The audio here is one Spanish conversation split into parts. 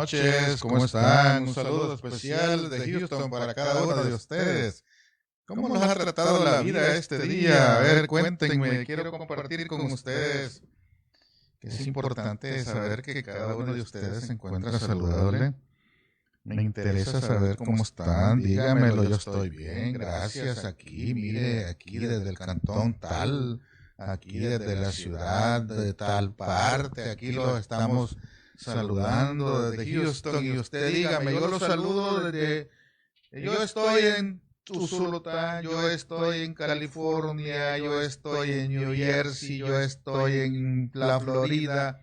noches, ¿cómo están? Un saludo especial de Houston para cada uno de ustedes. ¿Cómo nos ha tratado la vida este día? A ver, cuéntenme, quiero compartir con ustedes que es importante saber que cada uno de ustedes se encuentra saludable. Me interesa saber cómo están, dígamelo, yo estoy bien, gracias, aquí, mire, aquí desde el cantón tal, aquí desde la ciudad de tal parte, aquí lo estamos saludando desde Houston y usted dígame, yo lo saludo desde, yo estoy en Usulután, yo estoy en California, yo estoy en New Jersey, yo estoy en la Florida.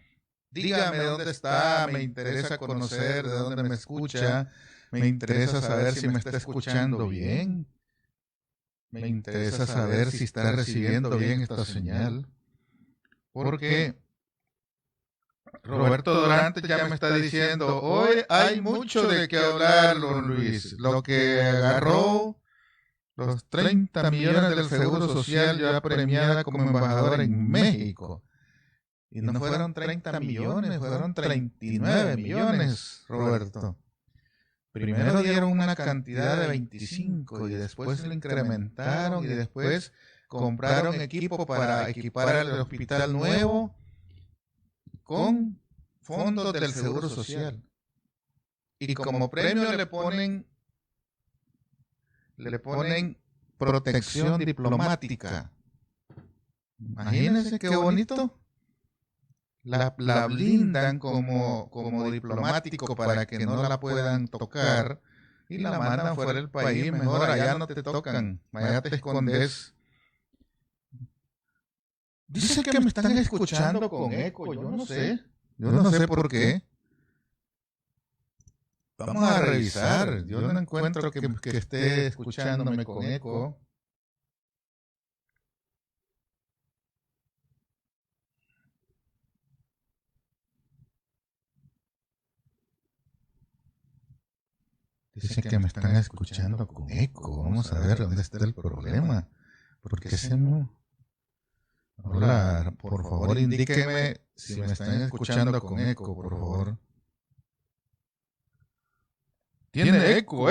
Dígame dónde está, me interesa conocer de dónde me escucha, me interesa saber si me está escuchando bien, me interesa saber si está recibiendo bien esta señal, porque Roberto Durante ya me está diciendo, hoy hay mucho de qué hablar, don Luis, lo que agarró los 30 millones del Seguro Social ya premiada como embajadora en México. Y no fueron 30 millones, fueron 39 millones, Roberto. Primero dieron una cantidad de 25 y después lo incrementaron y después compraron equipo para equipar el hospital nuevo con fondos del Seguro Social. Y como premio le ponen protección diplomática. Imagínense qué bonito. La blindan como diplomático para que no la puedan tocar y la mandan fuera del país. Mejor allá no te tocan, allá te escondes. Dice que me están escuchando con eco, yo no sé por qué. Vamos a revisar, yo no encuentro que esté escuchándome con eco. Dice que me están escuchando con eco. Vamos a ver dónde está el problema. ¿Por qué se no? Hola, por favor indíqueme si me están escuchando con eco, por favor. Tiene eco.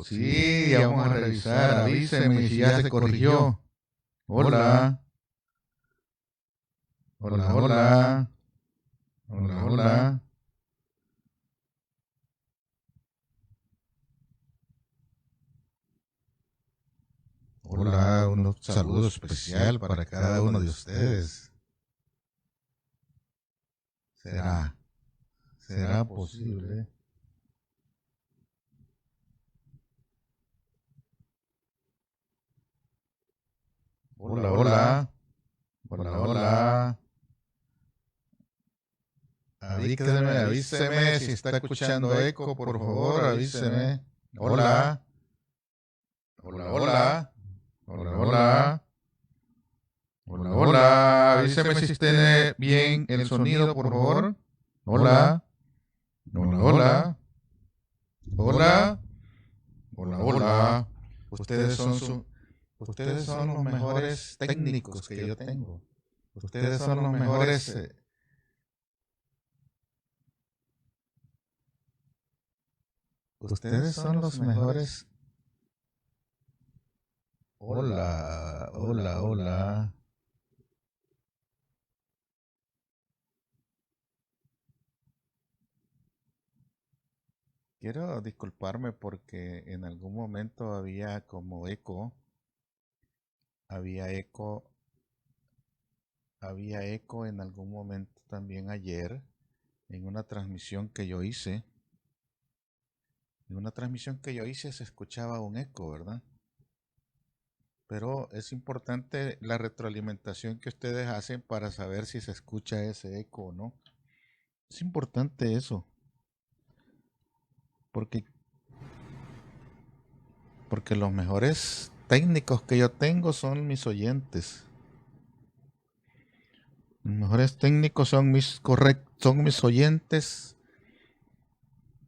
Sí, ya vamos a revisar. Avíseme si ya se corrigió. Hola. Hola. Hola, un saludo especial para cada uno de ustedes. ¿Será posible? Hola. Avíseme si está escuchando eco, por favor, avíseme. Hola. Avíseme si tiene bien el sonido, por favor. Hola. Ustedes son los mejores técnicos que yo tengo. Ustedes son los mejores. Ustedes son los mejores. Hola. Quiero disculparme porque en algún momento había como eco. Había eco en algún momento también ayer en una transmisión que yo hice. En una transmisión que yo hice se escuchaba un eco, ¿verdad? Pero es importante la retroalimentación que ustedes hacen para saber si se escucha ese eco o no. Es importante eso. Porque los mejores técnicos que yo tengo son mis oyentes. Los mejores técnicos son mis oyentes.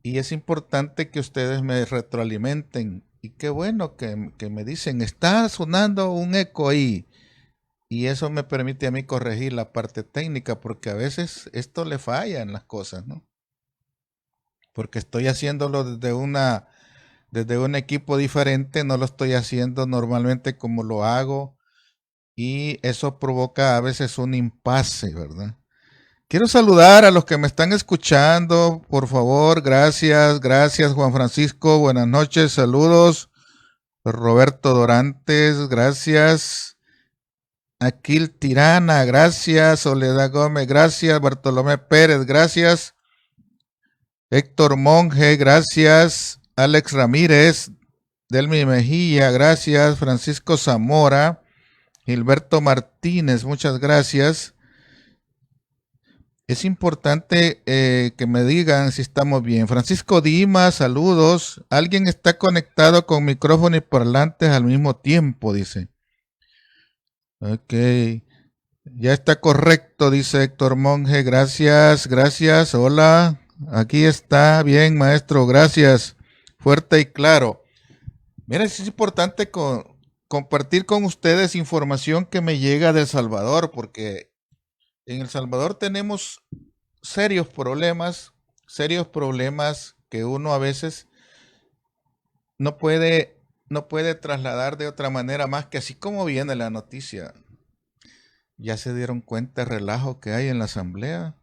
Y es importante que ustedes me retroalimenten. Y qué bueno que me dicen, está sonando un eco ahí. Y eso me permite a mí corregir la parte técnica, porque a veces esto le falla en las cosas, ¿no? porque estoy haciéndolo desde un equipo diferente, no lo estoy haciendo normalmente como lo hago y eso provoca a veces un impasse, ¿verdad? Quiero saludar a los que me están escuchando, por favor, gracias Juan Francisco, buenas noches, saludos. Roberto Dorantes, gracias. Aquil Tirana, gracias. Soledad Gómez, gracias. Bartolomé Pérez, gracias. Héctor Monge, gracias. Alex Ramírez, Delmi Mejía, gracias. Francisco Zamora, Gilberto Martínez, muchas gracias. Es importante que me digan si estamos bien. Francisco Dimas, saludos. Alguien está conectado con micrófono y parlantes al mismo tiempo, dice. Ok. Ya está correcto, dice Héctor Monge. Gracias. Hola. Aquí está. Bien, maestro. Gracias. Fuerte y claro. Mira, es importante compartir con ustedes información que me llega de El Salvador, porque en El Salvador tenemos serios problemas que uno a veces no puede trasladar de otra manera más que así como viene la noticia. ¿Ya se dieron cuenta el relajo que hay en la asamblea?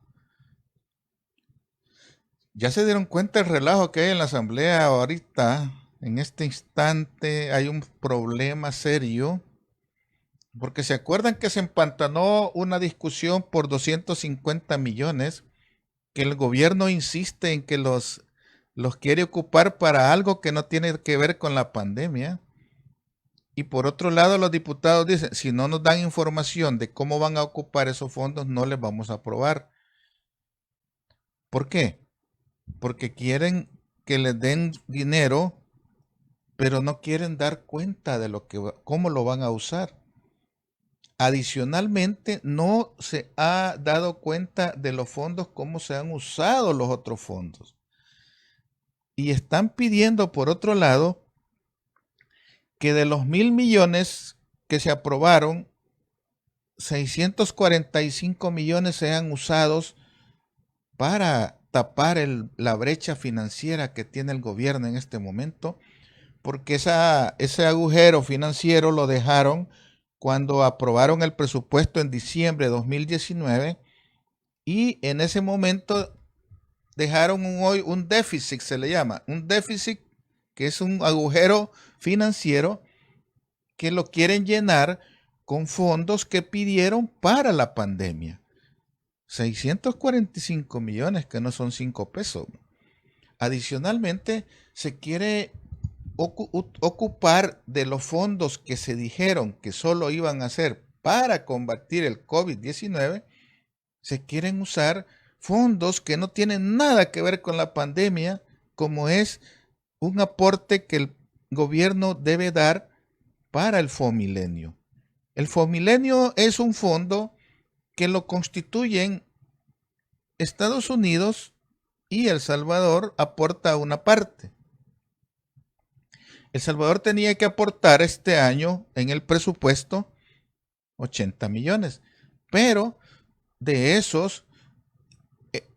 ¿Ya se dieron cuenta el relajo que hay en la asamblea ahorita? En este instante hay un problema serio. Porque se acuerdan que se empantanó una discusión por 250 millones que el gobierno insiste en que los quiere ocupar para algo que no tiene que ver con la pandemia. Y por otro lado, los diputados dicen, si no nos dan información de cómo van a ocupar esos fondos, no les vamos a aprobar. ¿Por qué? Porque quieren que les den dinero, pero no quieren dar cuenta de cómo lo van a usar. Adicionalmente, no se ha dado cuenta de los fondos, cómo se han usado los otros fondos. Y están pidiendo, por otro lado, que de los 1,000 millones que se aprobaron, 645 millones sean usados para tapar la brecha financiera que tiene el gobierno en este momento, porque ese agujero financiero lo dejaron cuando aprobaron el presupuesto en diciembre de 2019 y en ese momento dejaron un déficit, se le llama, un déficit que es un agujero financiero que lo quieren llenar con fondos que pidieron para la pandemia. 645 millones, que no son 5 pesos. Adicionalmente, se quiere ocupar de los fondos que se dijeron que solo iban a ser para combatir el COVID-19, se quieren usar fondos que no tienen nada que ver con la pandemia, como es un aporte que el gobierno debe dar para el Fomilenio. El Fomilenio es un fondo que lo constituyen Estados Unidos y El Salvador aporta una parte. El Salvador tenía que aportar este año en el presupuesto 80 millones, pero de esos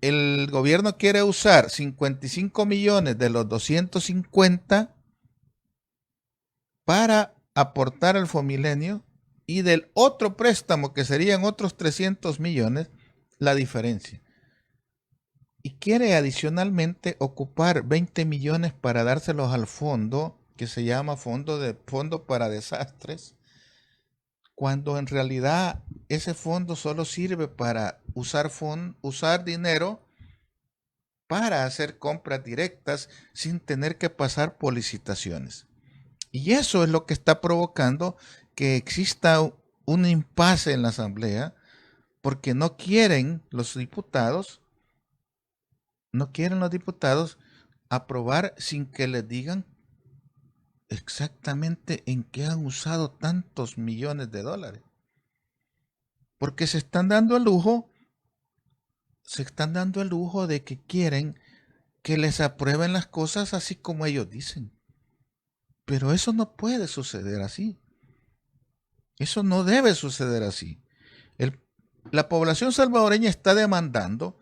el gobierno quiere usar 55 millones de los 250 para aportar al Fomilenio y del otro préstamo, que serían otros 300 millones, la diferencia. Y quiere adicionalmente ocupar 20 millones para dárselos al fondo, que se llama Fondo para Desastres, cuando en realidad ese fondo solo sirve para usar dinero para hacer compras directas sin tener que pasar por licitaciones. Y eso es lo que está provocando que exista un impasse en la Asamblea, porque no quieren los diputados aprobar sin que les digan exactamente en qué han usado tantos millones de dólares. Porque se están dando el lujo de que quieren que les aprueben las cosas así como ellos dicen. Pero eso no puede suceder así. Eso no debe suceder así. La población salvadoreña está demandando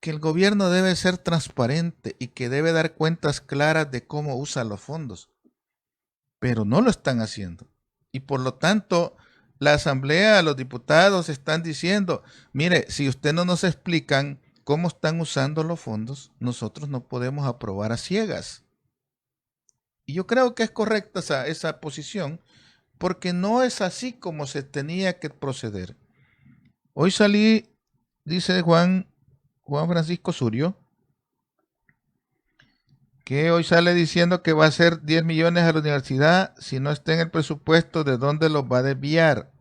que el gobierno debe ser transparente y que debe dar cuentas claras de cómo usa los fondos, pero no lo están haciendo. Y por lo tanto, la Asamblea, los diputados están diciendo, mire, si usted no nos explican cómo están usando los fondos, nosotros no podemos aprobar a ciegas. Y yo creo que es correcta esa posición, porque no es así como se tenía que proceder. Hoy salí, dice Juan Francisco Surio, que hoy sale diciendo que va a ser 10 millones a la universidad, si no está en el presupuesto, ¿de dónde los va a desviar?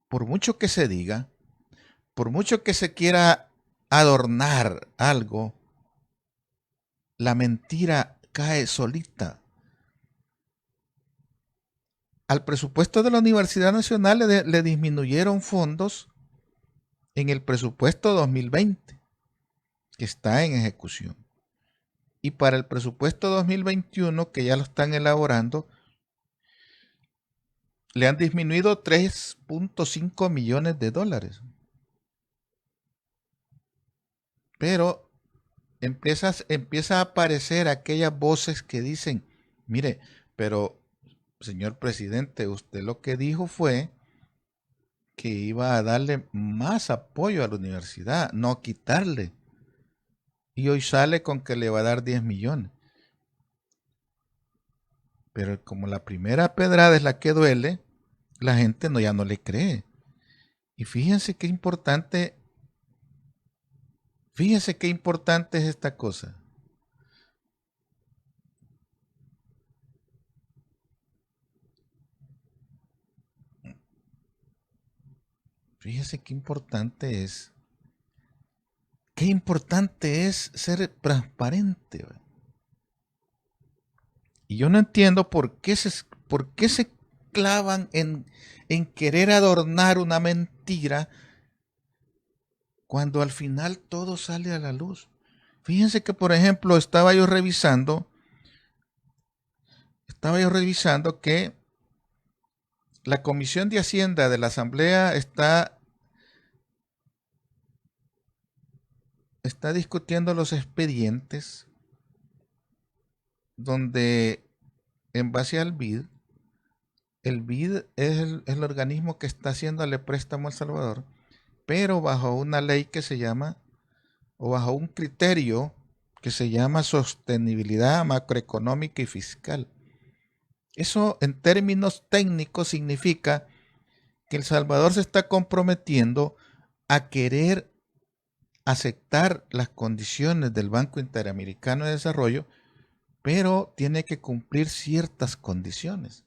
Por mucho que se diga, por mucho que se quiera adornar algo, la mentira cae solita. Al presupuesto de la Universidad Nacional le disminuyeron fondos en el presupuesto 2020, que está en ejecución. Y para el presupuesto 2021, que ya lo están elaborando, le han disminuido 3.5 millones de dólares. Pero empieza a aparecer aquellas voces que dicen, mire, pero señor presidente, usted lo que dijo fue que iba a darle más apoyo a la universidad, no quitarle. Y hoy sale con que le va a dar 10 millones. Pero como la primera pedrada es la que duele, la gente ya no le cree. Y fíjense qué importante es esta cosa. Fíjense qué importante es ser transparente. Y yo no entiendo por qué se clavan en querer adornar una mentira cuando al final todo sale a la luz. Fíjense que, por ejemplo, estaba yo revisando que la Comisión de Hacienda de la Asamblea está discutiendo los expedientes donde, en base al BID, el BID es el organismo que está haciéndole préstamo a El Salvador, pero bajo una ley que se llama, o bajo un criterio que se llama sostenibilidad macroeconómica y fiscal. Eso en términos técnicos significa que El Salvador se está comprometiendo a querer aceptar las condiciones del Banco Interamericano de Desarrollo, pero tiene que cumplir ciertas condiciones.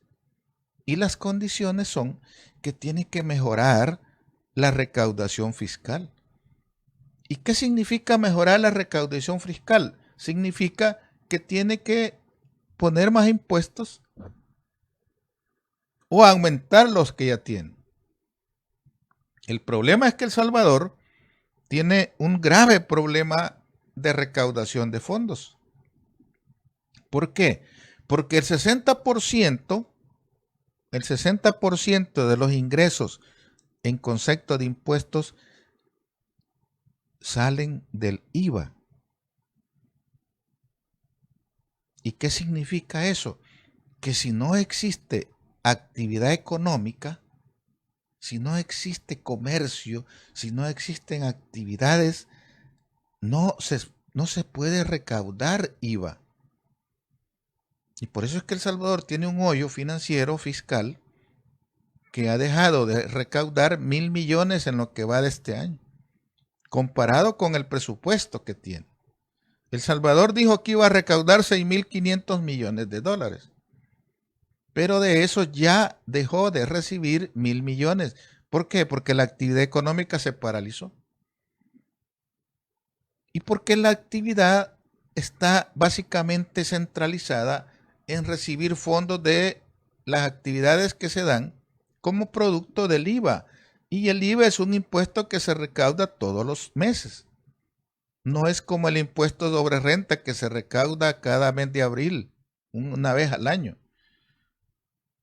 Y las condiciones son que tiene que mejorar la recaudación fiscal. ¿Y qué significa mejorar la recaudación fiscal? Significa que tiene que poner más impuestos o aumentar los que ya tiene. El problema es que El Salvador tiene un grave problema de recaudación de fondos. ¿Por qué? Porque el 60% de los ingresos en concepto de impuestos salen del IVA. ¿Y qué significa eso? Que si no existe actividad económica, si no existe comercio, si no existen actividades, no se puede recaudar IVA. Y por eso es que El Salvador tiene un hoyo financiero fiscal que ha dejado de recaudar 1.000 millones en lo que va de este año, comparado con el presupuesto que tiene. El Salvador dijo que iba a recaudar 6.500 millones de dólares, pero de eso ya dejó de recibir 1.000 millones. ¿Por qué? Porque la actividad económica se paralizó. Y porque la actividad está básicamente centralizada en recibir fondos de las actividades que se dan como producto del IVA. Y el IVA es un impuesto que se recauda todos los meses. No es como el impuesto sobre renta que se recauda cada mes de abril, una vez al año.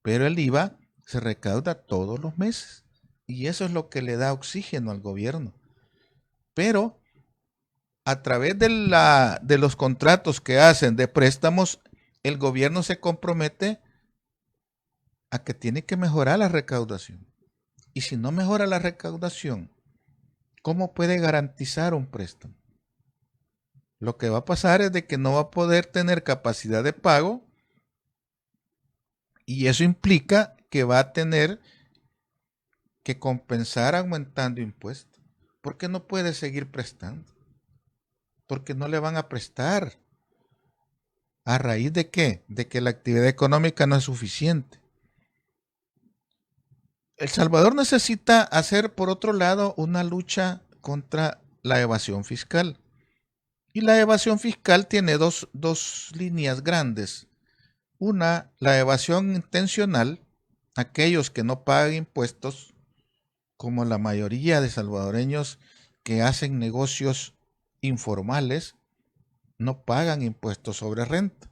Pero el IVA se recauda todos los meses. Y eso es lo que le da oxígeno al gobierno. Pero a través de los contratos que hacen de préstamos, el gobierno se compromete a que tiene que mejorar la recaudación. Y si no mejora la recaudación, ¿cómo puede garantizar un préstamo? Lo que va a pasar es de que no va a poder tener capacidad de pago y eso implica que va a tener que compensar aumentando impuestos. Porque no puede seguir prestando. Porque no le van a prestar. ¿A raíz de qué? De que la actividad económica no es suficiente. El Salvador necesita hacer, por otro lado, una lucha contra la evasión fiscal. Y la evasión fiscal tiene dos líneas grandes. Una, la evasión intencional, aquellos que no pagan impuestos, como la mayoría de salvadoreños que hacen negocios informales, no pagan impuestos sobre renta.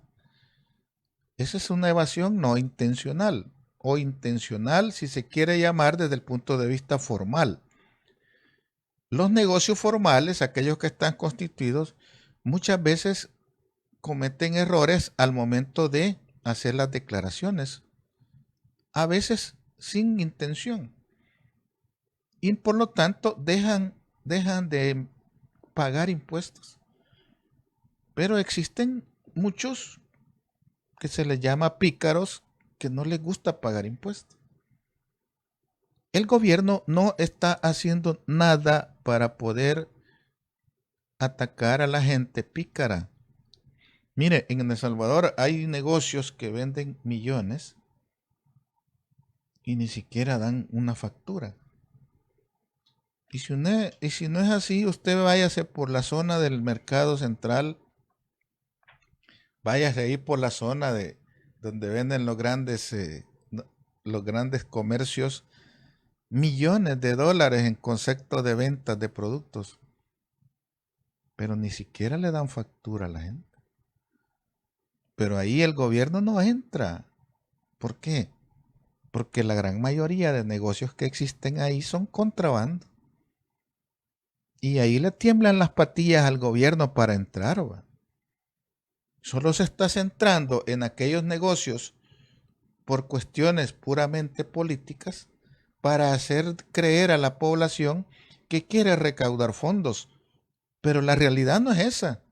Esa es una evasión no intencional, o intencional si se quiere llamar desde el punto de vista formal. Los negocios formales, aquellos que están constituidos, muchas veces cometen errores al momento de hacer las declaraciones, a veces sin intención, y por lo tanto dejan de pagar impuestos. Pero existen muchos que se les llama pícaros que no les gusta pagar impuestos. El gobierno no está haciendo nada para poder atacar a la gente pícara. Mire, en El Salvador hay negocios que venden millones y ni siquiera dan una factura. Y si no es así, usted váyase por la zona del mercado central, váyase ahí por la zona de donde venden los grandes comercios, millones de dólares en concepto de ventas de productos, pero ni siquiera le dan factura a la gente. Pero ahí el gobierno no entra. ¿Por qué? Porque la gran mayoría de negocios que existen ahí son contrabando. Y ahí le tiemblan las patillas al gobierno para entrar. ¿Va? Solo se está centrando en aquellos negocios por cuestiones puramente políticas para hacer creer a la población que quiere recaudar fondos. Pero la realidad no es esa.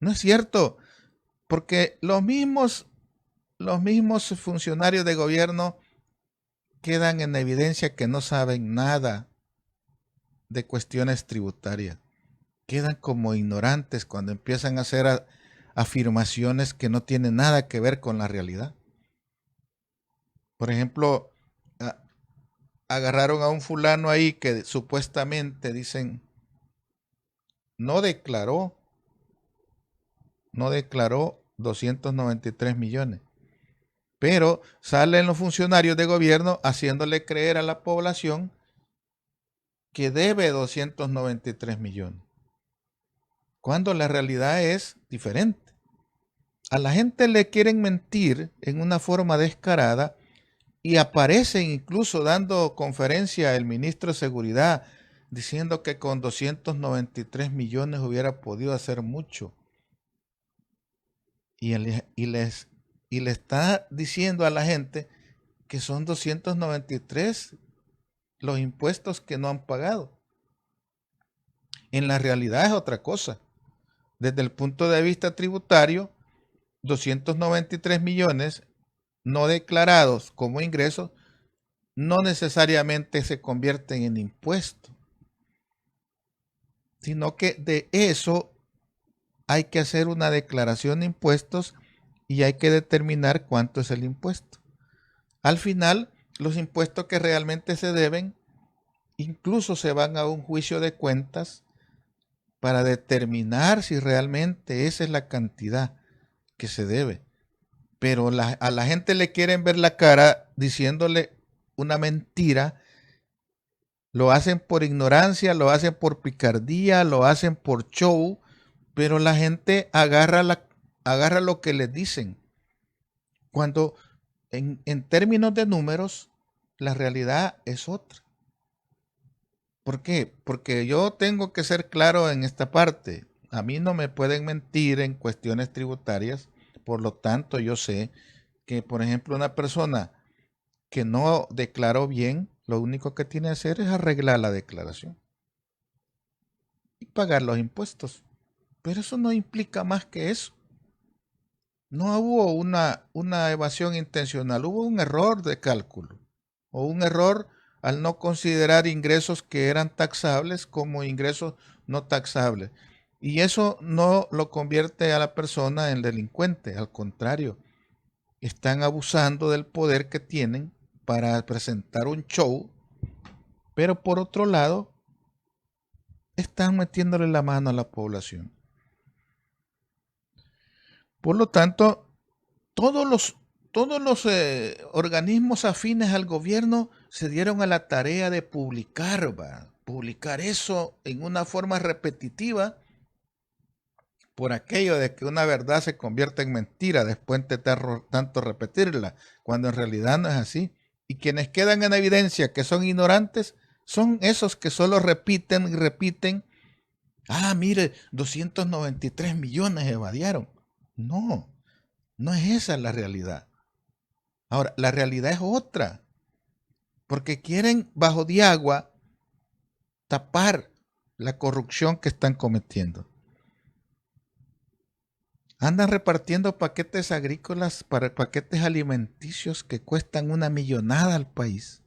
No es cierto. Porque los mismos funcionarios de gobierno quedan en evidencia que no saben nada de cuestiones tributarias. Quedan como ignorantes cuando empiezan a hacer afirmaciones que no tienen nada que ver con la realidad. Por ejemplo, agarraron a un fulano ahí que supuestamente dicen no declaró 293 millones. Pero salen los funcionarios de gobierno haciéndole creer a la población que debe 293 millones. Cuando la realidad es diferente. A la gente le quieren mentir en una forma descarada y aparecen incluso dando conferencia el ministro de Seguridad diciendo que con 293 millones hubiera podido hacer mucho. Y le está diciendo a la gente que son 293 los impuestos que no han pagado. En la realidad es otra cosa. Desde el punto de vista tributario, 293 millones no declarados como ingresos no necesariamente se convierten en impuestos, sino que de eso hay que hacer una declaración de impuestos y hay que determinar cuánto es el impuesto. Al final, los impuestos que realmente se deben incluso se van a un juicio de cuentas para determinar si realmente esa es la cantidad que se debe. Pero a la gente le quieren ver la cara diciéndole una mentira. Lo hacen por ignorancia, lo hacen por picardía, lo hacen por show, pero la gente agarra lo que les dicen. Cuando en términos de números, la realidad es otra. ¿Por qué? Porque yo tengo que ser claro en esta parte. A mí no me pueden mentir en cuestiones tributarias. Por lo tanto, yo sé que, por ejemplo, una persona que no declaró bien, lo único que tiene que hacer es arreglar la declaración y pagar los impuestos. Pero eso no implica más que eso. No hubo una evasión intencional, hubo un error de cálculo o un error al no considerar ingresos que eran taxables como ingresos no taxables. Y eso no lo convierte a la persona en delincuente, al contrario, están abusando del poder que tienen para presentar un show, pero por otro lado, están metiéndole la mano a la población. Por lo tanto, todos los organismos afines al gobierno se dieron a la tarea de publicar eso en una forma repetitiva por aquello de que una verdad se convierte en mentira después de tanto repetirla, cuando en realidad no es así. Y quienes quedan en evidencia que son ignorantes son esos que solo repiten y repiten. Ah, mire, 293 millones evadieron. No, no es esa la realidad. Ahora, la realidad es otra, porque quieren bajo de agua tapar la corrupción que están cometiendo. Andan repartiendo paquetes agrícolas, para paquetes alimenticios que cuestan una millonada al país,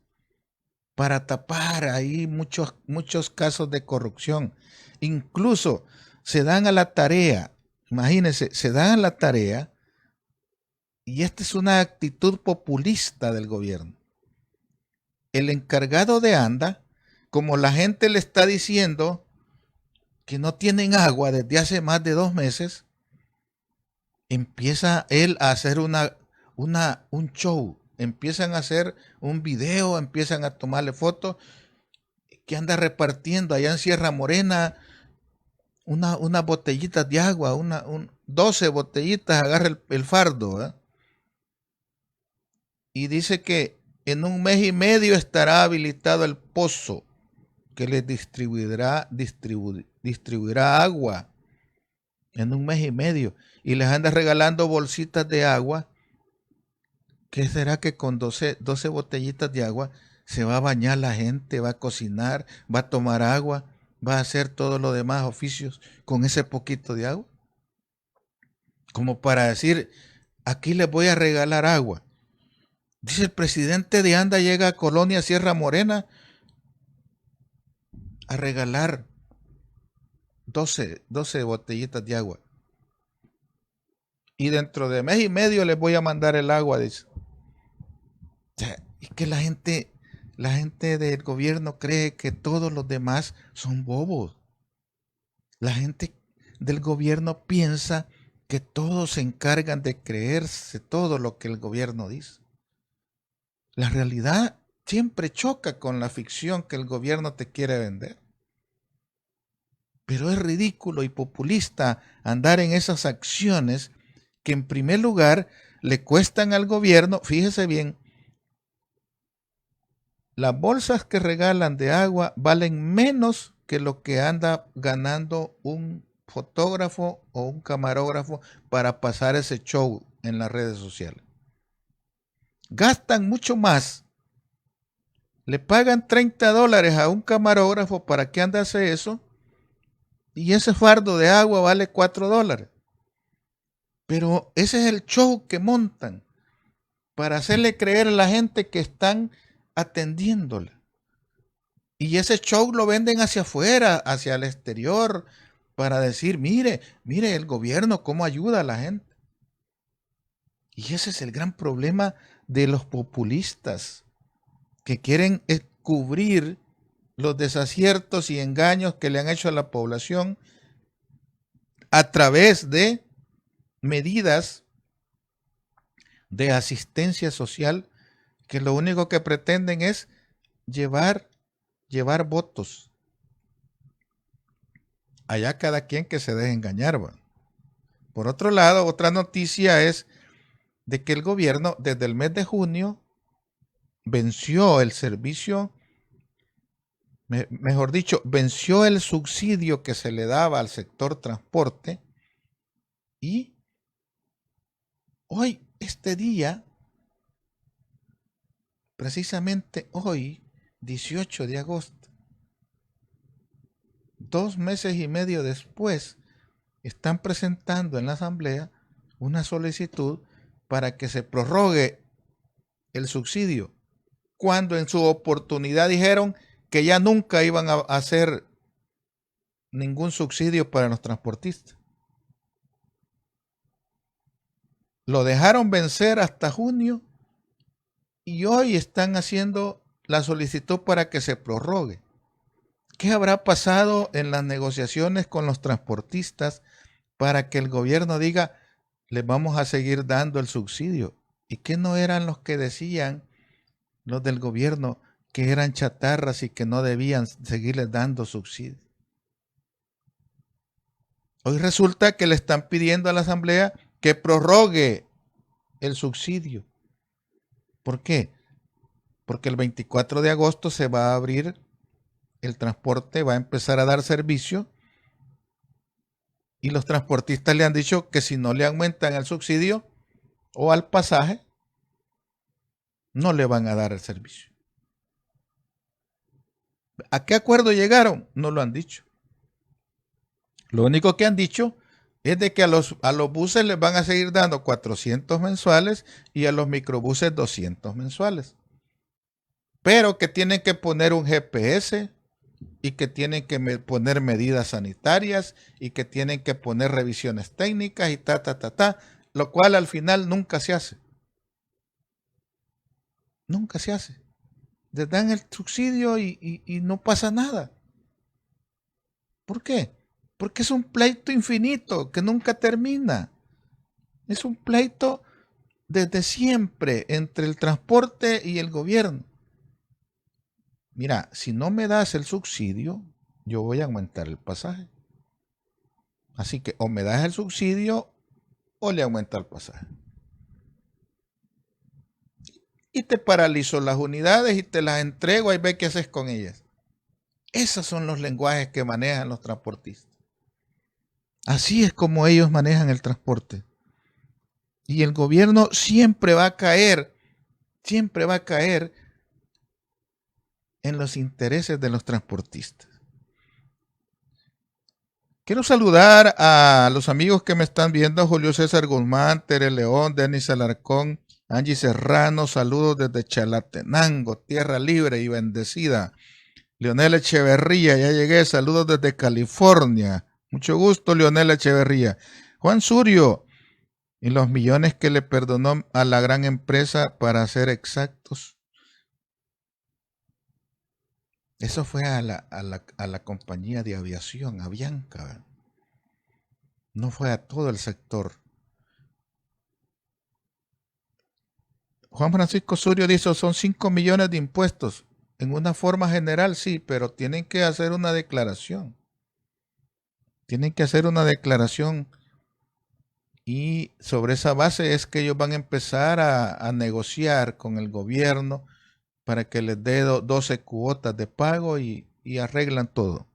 para tapar ahí muchos casos de corrupción. Incluso se dan a la tarea, imagínense, se dan a la tarea, y esta es una actitud populista del gobierno. El encargado de ANDA, como la gente le está diciendo que no tienen agua desde hace más de 2 meses, empieza él a hacer un show, empiezan a hacer un video, empiezan a tomarle fotos, que anda repartiendo allá en Sierra Morena unas botellitas de agua, 12 botellitas, agarra el fardo, ¿eh? Y dice que en 1 mes y medio estará habilitado el pozo que les distribuirá agua en 1 mes y medio. Y les anda regalando bolsitas de agua. ¿Qué será que con 12 botellitas de agua se va a bañar la gente, va a cocinar, va a tomar agua, va a hacer todos los demás oficios con ese poquito de agua? Como para decir, aquí les voy a regalar agua. Dice el presidente de ANDA, llega a Colonia Sierra Morena a regalar 12 botellitas de agua. Y dentro de 1 mes y medio les voy a mandar el agua, dice. O sea, es que la gente del gobierno cree que todos los demás son bobos. La gente del gobierno piensa que todos se encargan de creerse todo lo que el gobierno dice. La realidad siempre choca con la ficción que el gobierno te quiere vender. Pero es ridículo y populista andar en esas acciones que en primer lugar le cuestan al gobierno. Fíjese bien, las bolsas que regalan de agua valen menos que lo que anda ganando un fotógrafo o un camarógrafo para pasar ese show en las redes sociales. Gastan mucho más. Le pagan $30 a un camarógrafo para que ande a hacer eso, y ese fardo de agua vale $4. Pero ese es el show que montan para hacerle creer a la gente que están atendiéndola. Y ese show lo venden hacia afuera, hacia el exterior, para decir, mire el gobierno cómo ayuda a la gente. Y ese es el gran problema de los populistas, que quieren cubrir los desaciertos y engaños que le han hecho a la población a través de medidas de asistencia social que lo único que pretenden es llevar votos. Allá cada quien que se deje engañar, ¿va? Por otro lado, otra noticia es de que el gobierno desde el mes de junio venció el servicio mejor dicho, venció el subsidio que se le daba al sector transporte y hoy, este día, precisamente hoy, 18 de agosto, 2 meses y medio después, están presentando en la Asamblea una solicitud para que se prorrogue el subsidio, cuando en su oportunidad dijeron que ya nunca iban a hacer ningún subsidio para los transportistas. Lo dejaron vencer hasta junio y hoy están haciendo la solicitud para que se prorrogue. ¿Qué habrá pasado en las negociaciones con los transportistas para que el gobierno diga, les vamos a seguir dando el subsidio? ¿Y qué no eran los que decían los del gobierno que eran chatarras y que no debían seguirles dando subsidio? Hoy resulta que le están pidiendo a la Asamblea que prorrogue el subsidio. ¿Por qué? Porque el 24 de agosto se va a abrir el transporte, va a empezar a dar servicio y los transportistas le han dicho que si no le aumentan el subsidio o al pasaje, no le van a dar el servicio. ¿A qué acuerdo llegaron? No lo han dicho. Lo único que han dicho es de que a los buses les van a seguir dando 400 mensuales y a los microbuses 200 mensuales. Pero que tienen que poner un GPS y que tienen que poner medidas sanitarias y que tienen que poner revisiones técnicas y lo cual al final nunca se hace. Nunca se hace. Les dan el subsidio y no pasa nada. ¿Por qué? Porque es un pleito infinito que nunca termina. Es un pleito desde siempre entre el transporte y el gobierno. Mira, si no me das el subsidio, yo voy a aumentar el pasaje. Así que o me das el subsidio o le aumenta el pasaje. Y te paralizo las unidades y te las entrego y ve qué haces con ellas. Esos son los lenguajes que manejan los transportistas. Así es como ellos manejan el transporte. Y el gobierno siempre va a caer en los intereses de los transportistas. Quiero saludar a los amigos que me están viendo: Julio César Guzmán, Tere León, Denis Alarcón, Angie Serrano, saludos desde Chalatenango, tierra libre y bendecida. Leonel Echeverría, ya llegué, saludos desde California. Mucho gusto, Leonel Echeverría. Juan Surio, y los millones que le perdonó a la gran empresa, para ser exactos. Eso fue a la compañía de aviación, Avianca. No fue a todo el sector. Juan Francisco Surio dice, son 5 millones de impuestos. En una forma general, sí, pero tienen que hacer una declaración. Tienen que hacer una declaración y sobre esa base es que ellos van a empezar a negociar con el gobierno para que les dé 12 cuotas de pago y arreglan todo.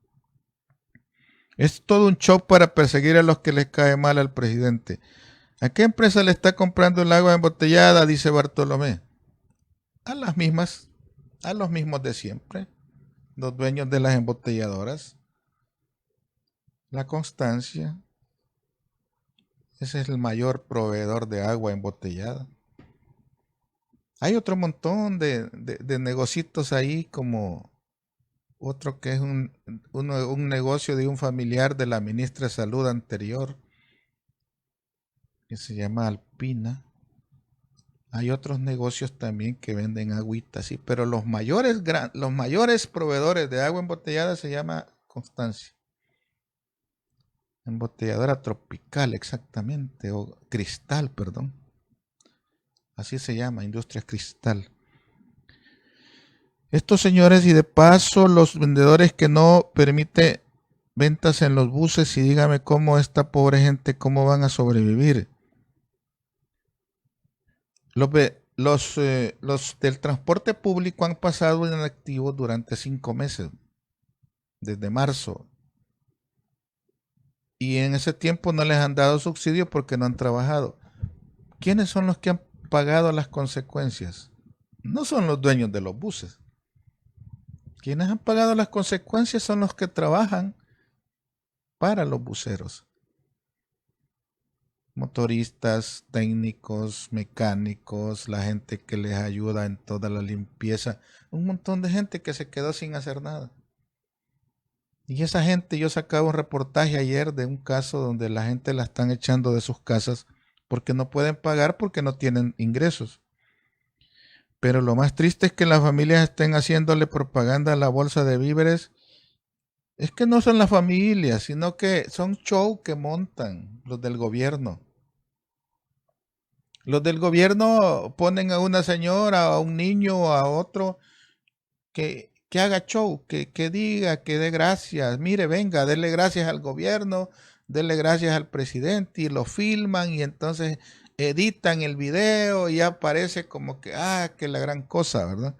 Es todo un show para perseguir a los que les cae mal al presidente. ¿A qué empresa le está comprando el agua embotellada? Dice Bartolomé. A las mismas, a los mismos de siempre, los dueños de las embotelladoras. La Constancia, ese es el mayor proveedor de agua embotellada. Hay otro montón de negocios ahí, como otro que es un negocio de un familiar de la ministra de Salud anterior, que se llama Alpina. Hay otros negocios también que venden agüita, sí, pero los mayores proveedores de agua embotellada se llama Constancia. Embotelladora Tropical, exactamente, o Cristal, perdón. Así se llama, Industrias Cristal. Estos señores, y de paso, los vendedores que no permiten ventas en los buses, y dígame cómo esta pobre gente, cómo van a sobrevivir. Los del transporte público han pasado inactivos durante 5 meses. desde marzo. Y en ese tiempo no les han dado subsidio porque no han trabajado. ¿Quiénes son los que han pagado las consecuencias? No son los dueños de los buses. Quienes han pagado las consecuencias son los que trabajan para los buceros. Motoristas, técnicos, mecánicos, la gente que les ayuda en toda la limpieza. Un montón de gente que se quedó sin hacer nada. Y esa gente, yo sacaba un reportaje ayer de un caso donde la gente la están echando de sus casas porque no pueden pagar porque no tienen ingresos. Pero lo más triste es que las familias estén haciéndole propaganda a la bolsa de víveres. Es que no son las familias, sino que son show que montan los del gobierno. Los del gobierno ponen a una señora, a un niño o a otro que haga show, que diga, que dé gracias. Mire, venga, denle gracias al gobierno, denle gracias al presidente y lo filman y entonces editan el video y ya parece como que, que la gran cosa, ¿verdad?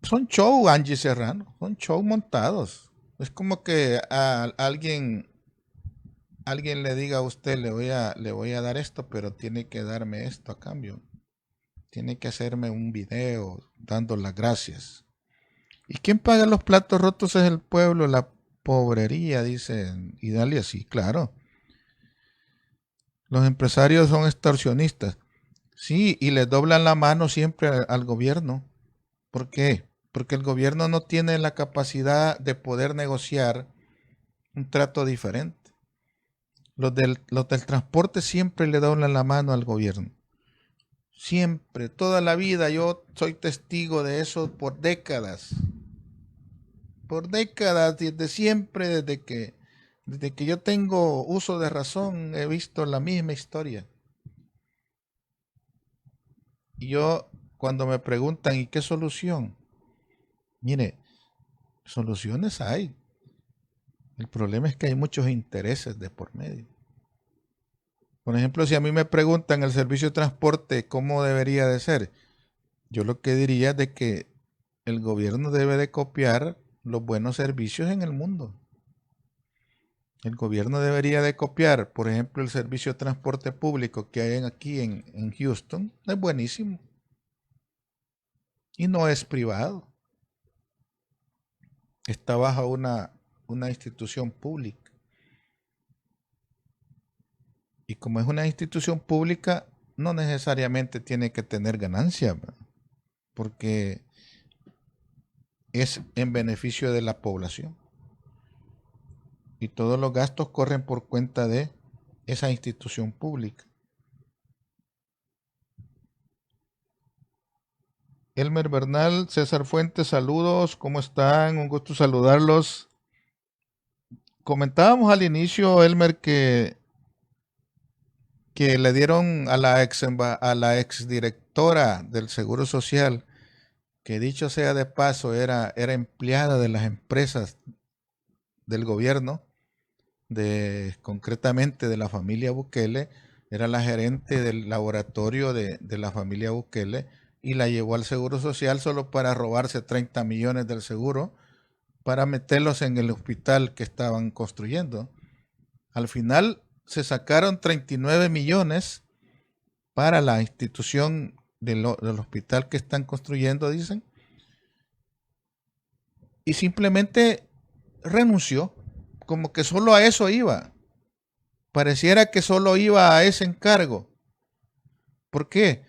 Son show, Angie Serrano, son show montados. Es como que a alguien le diga a usted, le voy a dar esto, pero tiene que darme esto a cambio. Tiene que hacerme un video dando las gracias. ¿Y quién paga los platos rotos? Es el pueblo, la pobrería, dice Idalia. Sí, claro. Los empresarios son extorsionistas. Sí, y les doblan la mano siempre al gobierno. ¿Por qué? Porque el gobierno no tiene la capacidad de poder negociar un trato diferente. Los del transporte siempre le doblan la mano al gobierno. Siempre, toda la vida, yo soy testigo de eso por décadas. Por décadas, desde siempre, desde que yo tengo uso de razón, he visto la misma historia. Y yo, cuando me preguntan, ¿y qué solución? Mire, soluciones hay. El problema es que hay muchos intereses de por medio. Por ejemplo, si a mí me preguntan el servicio de transporte cómo debería de ser, yo lo que diría es de que el gobierno debe de copiar los buenos servicios en el mundo. El gobierno debería de copiar, por ejemplo, el servicio de transporte público que hay aquí en Houston. Es buenísimo. Y no es privado. Está bajo una institución pública. Y como es una institución pública, no necesariamente tiene que tener ganancia, porque es en beneficio de la población. Y todos los gastos corren por cuenta de esa institución pública. Elmer Bernal, César Fuentes, saludos, ¿cómo están? Un gusto saludarlos. Comentábamos al inicio, Elmer, que le dieron a la exdirectora del Seguro Social, que dicho sea de paso, era empleada de las empresas del gobierno, concretamente de la familia Bukele, era la gerente del laboratorio de la familia Bukele, y la llevó al Seguro Social solo para robarse 30 millones del seguro, para meterlos en el hospital que estaban construyendo. Al final se sacaron 39 millones para la institución del hospital que están construyendo, dicen, y simplemente renunció, como que solo a eso iba. Pareciera que solo iba a ese encargo. ¿Por qué?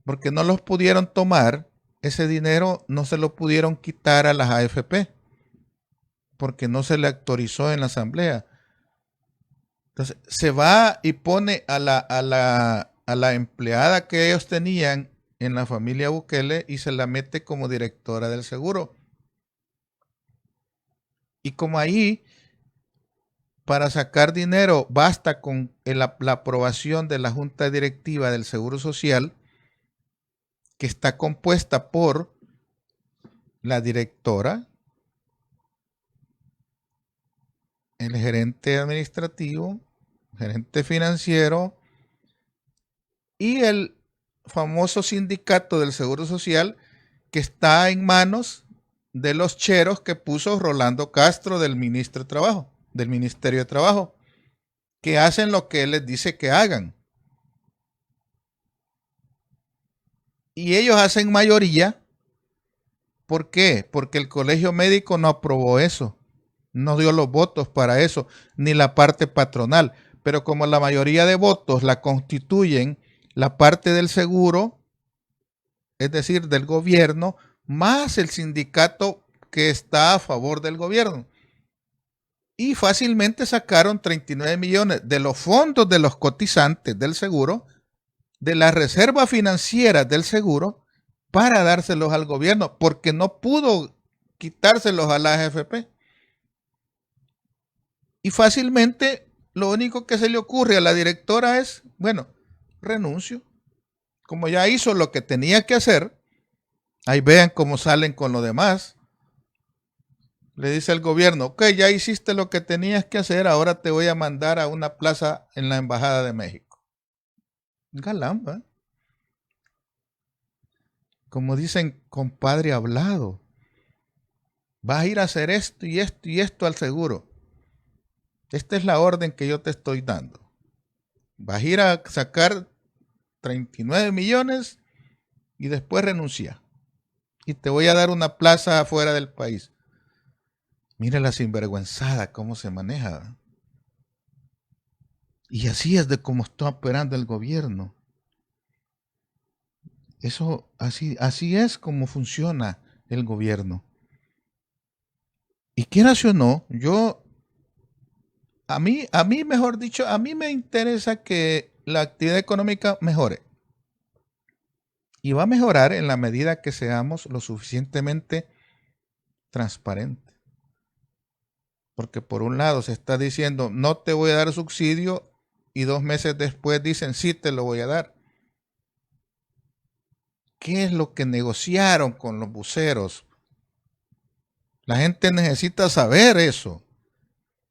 Porque no los pudieron tomar, ese dinero no se lo pudieron quitar a las AFP, porque no se le autorizó en la asamblea. Entonces, se va y pone a la empleada que ellos tenían en la familia Bukele y se la mete como directora del seguro. Y como ahí, para sacar dinero, basta con la aprobación de la Junta Directiva del Seguro Social, que está compuesta por la directora, el gerente administrativo, gerente financiero y el famoso sindicato del Seguro Social, que está en manos de los cheros que puso Rolando Castro del Ministerio de Trabajo, que hacen lo que él les dice que hagan. Y ellos hacen mayoría. ¿Por qué? Porque el colegio médico no aprobó eso, no dio los votos para eso, ni la parte patronal. Pero como la mayoría de votos la constituyen la parte del seguro, es decir, del gobierno, más el sindicato que está a favor del gobierno. Y fácilmente sacaron 39 millones de los fondos de los cotizantes del seguro, de la reserva financiera del seguro, para dárselos al gobierno, porque no pudo quitárselos a la AFP. Y fácilmente lo único que se le ocurre a la directora es, bueno, renuncio. Como ya hizo lo que tenía que hacer, ahí vean cómo salen con lo demás. Le dice al gobierno, ok, ya hiciste lo que tenías que hacer, ahora te voy a mandar a una plaza en la Embajada de México. Galamba. Como dicen, compadre hablado. Vas a ir a hacer esto y esto y esto al seguro. Esta es la orden que yo te estoy dando. Vas a ir a sacar 39 millones y después renunciar. Y te voy a dar una plaza afuera del país. Mira la sinvergüenzada, cómo se maneja. Y así es de cómo está operando el gobierno. Eso, así es como funciona el gobierno. Y quieras o no, a mí, mejor dicho, a mí me interesa que la actividad económica mejore. Y va a mejorar en la medida que seamos lo suficientemente transparentes. Porque por un lado se está diciendo, no te voy a dar subsidio, y 2 meses después dicen, sí, te lo voy a dar. ¿Qué es lo que negociaron con los buceros? La gente necesita saber eso.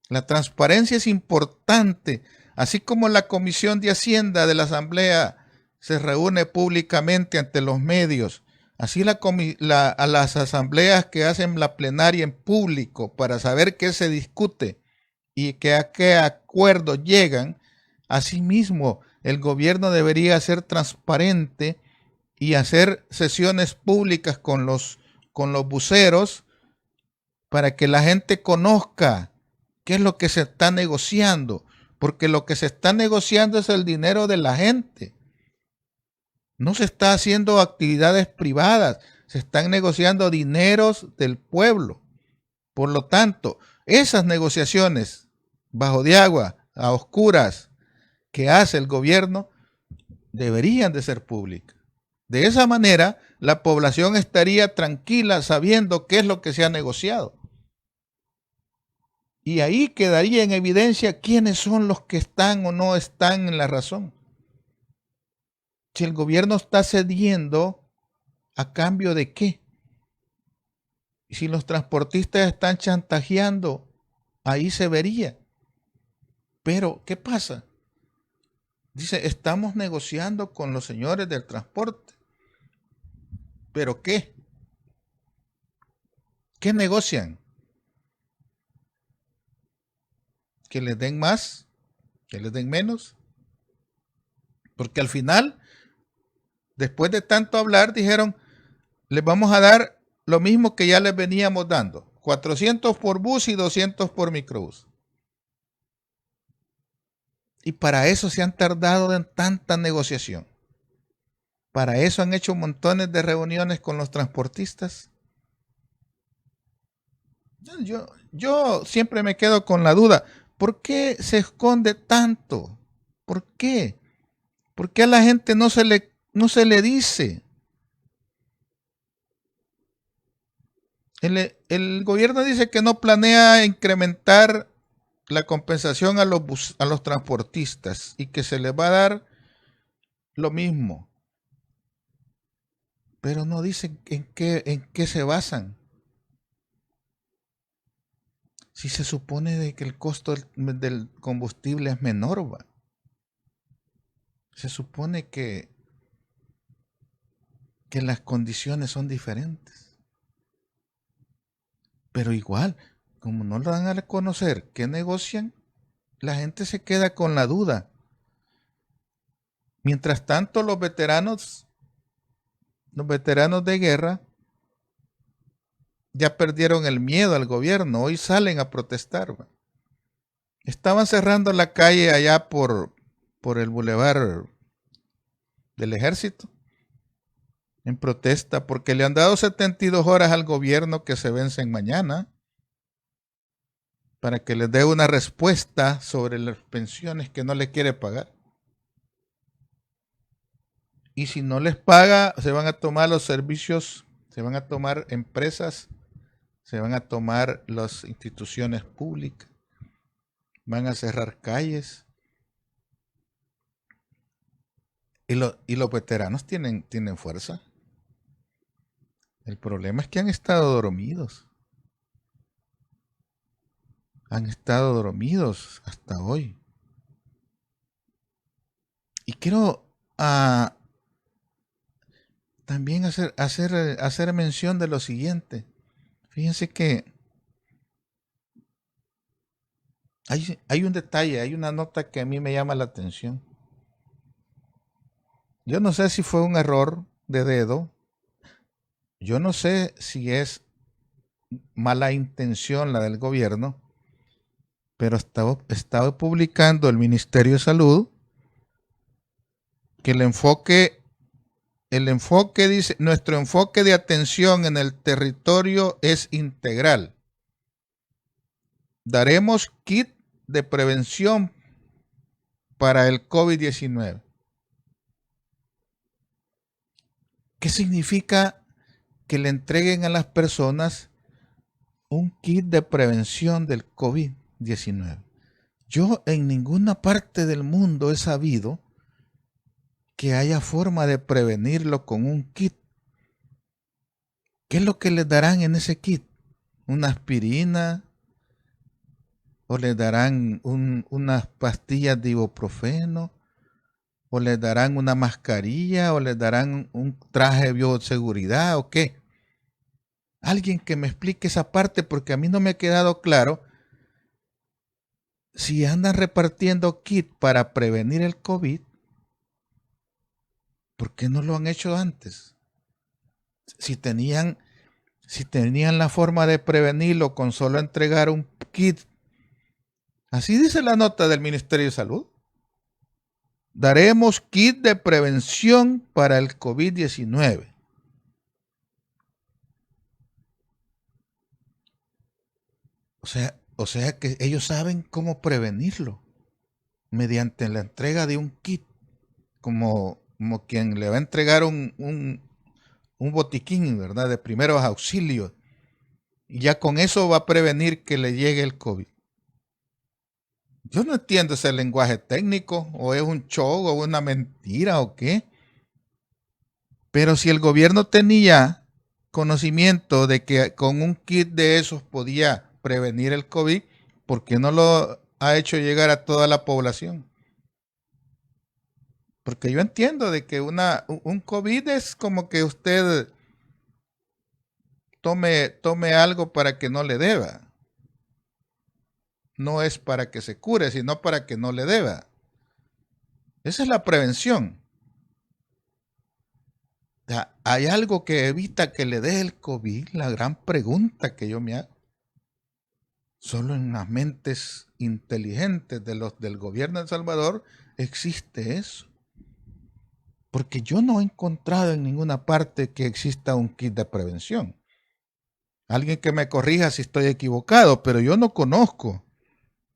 La transparencia es importante. Así como la Comisión de Hacienda de la Asamblea se reúne públicamente ante los medios, así a las asambleas que hacen la plenaria en público para saber qué se discute y a qué acuerdos llegan, asimismo el gobierno debería ser transparente y hacer sesiones públicas con los buceros para que la gente conozca qué es lo que se está negociando, porque lo que se está negociando es el dinero de la gente. No se está haciendo actividades privadas, se están negociando dineros del pueblo. Por lo tanto, esas negociaciones bajo de agua, a oscuras, que hace el gobierno, deberían de ser públicas. De esa manera, la población estaría tranquila sabiendo qué es lo que se ha negociado. Y ahí quedaría en evidencia quiénes son los que están o no están en la razón. Si el gobierno está cediendo, ¿a cambio de qué? Y si los transportistas están chantajeando, ahí se vería. Pero, ¿qué pasa? Dice, estamos negociando con los señores del transporte. ¿Pero qué? ¿Qué negocian? ¿Que les den más? ¿Que les den menos? Porque al final, después de tanto hablar, dijeron, les vamos a dar lo mismo que ya les veníamos dando. 400 por bus y 200 por microbús. Y para eso se han tardado en tanta negociación. Para eso han hecho montones de reuniones con los transportistas. Yo siempre me quedo con la duda. ¿Por qué se esconde tanto? ¿Por qué? ¿Por qué a la gente no se le dice? El gobierno dice que no planea incrementar la compensación a los transportistas y que se les va a dar lo mismo. Pero no dicen en qué se basan. Si se supone de que el costo del combustible es menor, ¿va? Se supone que que las condiciones son diferentes. Pero igual, como no lo dan a reconocer que negocian, la gente se queda con la duda. Mientras tanto, los veteranos de guerra ya perdieron el miedo al gobierno. Hoy salen a protestar. Estaban cerrando la calle allá por el bulevar del Ejército en protesta porque le han dado 72 horas al gobierno que se vencen mañana para que les dé una respuesta sobre las pensiones que no le quiere pagar. Y si no les paga, se van a tomar los servicios, se van a tomar empresas, se van a tomar las instituciones públicas, van a cerrar calles. Y los veteranos tienen fuerza. El problema es que han estado dormidos. Han estado dormidos hasta hoy. Y quiero también hacer mención de lo siguiente. Fíjense que hay un detalle, hay una nota que a mí me llama la atención. Yo no sé si fue un error de dedo. Yo no sé si es mala intención la del gobierno, pero estaba publicando el Ministerio de Salud que el enfoque dice, nuestro enfoque de atención en el territorio es integral. Daremos kit de prevención para el COVID-19. ¿Qué significa que le entreguen a las personas un kit de prevención del COVID-19? Yo en ninguna parte del mundo he sabido que haya forma de prevenirlo con un kit. ¿Qué es lo que les darán en ese kit? ¿Una aspirina? ¿O les darán unas pastillas de ibuprofeno? ¿O les darán una mascarilla? ¿O les darán un traje de bioseguridad? ¿O qué? Alguien que me explique esa parte, porque a mí no me ha quedado claro si andan repartiendo kit para prevenir el COVID. ¿Por qué no lo han hecho antes? Si tenían la forma de prevenirlo con solo entregar un kit. Así dice la nota del Ministerio de Salud. Daremos kit de prevención para el COVID-19. O sea que ellos saben cómo prevenirlo mediante la entrega de un kit, como quien le va a entregar un botiquín, ¿verdad? De primeros auxilios. Y ya con eso va a prevenir que le llegue el COVID. Yo no entiendo ese lenguaje técnico, o es un show, o una mentira, o qué. Pero si el gobierno tenía conocimiento de que con un kit de esos podía prevenir el COVID, ¿por qué no lo ha hecho llegar a toda la población? Porque yo entiendo de que un COVID es como que usted tome algo para que no le deba. No es para que se cure, sino para que no le deba. Esa es la prevención. O sea, ¿hay algo que evita que le dé el COVID? La gran pregunta que yo me hago. Solo en las mentes inteligentes del gobierno de El Salvador existe eso. Porque yo no he encontrado en ninguna parte que exista un kit de prevención. Alguien que me corrija si estoy equivocado, pero yo no conozco.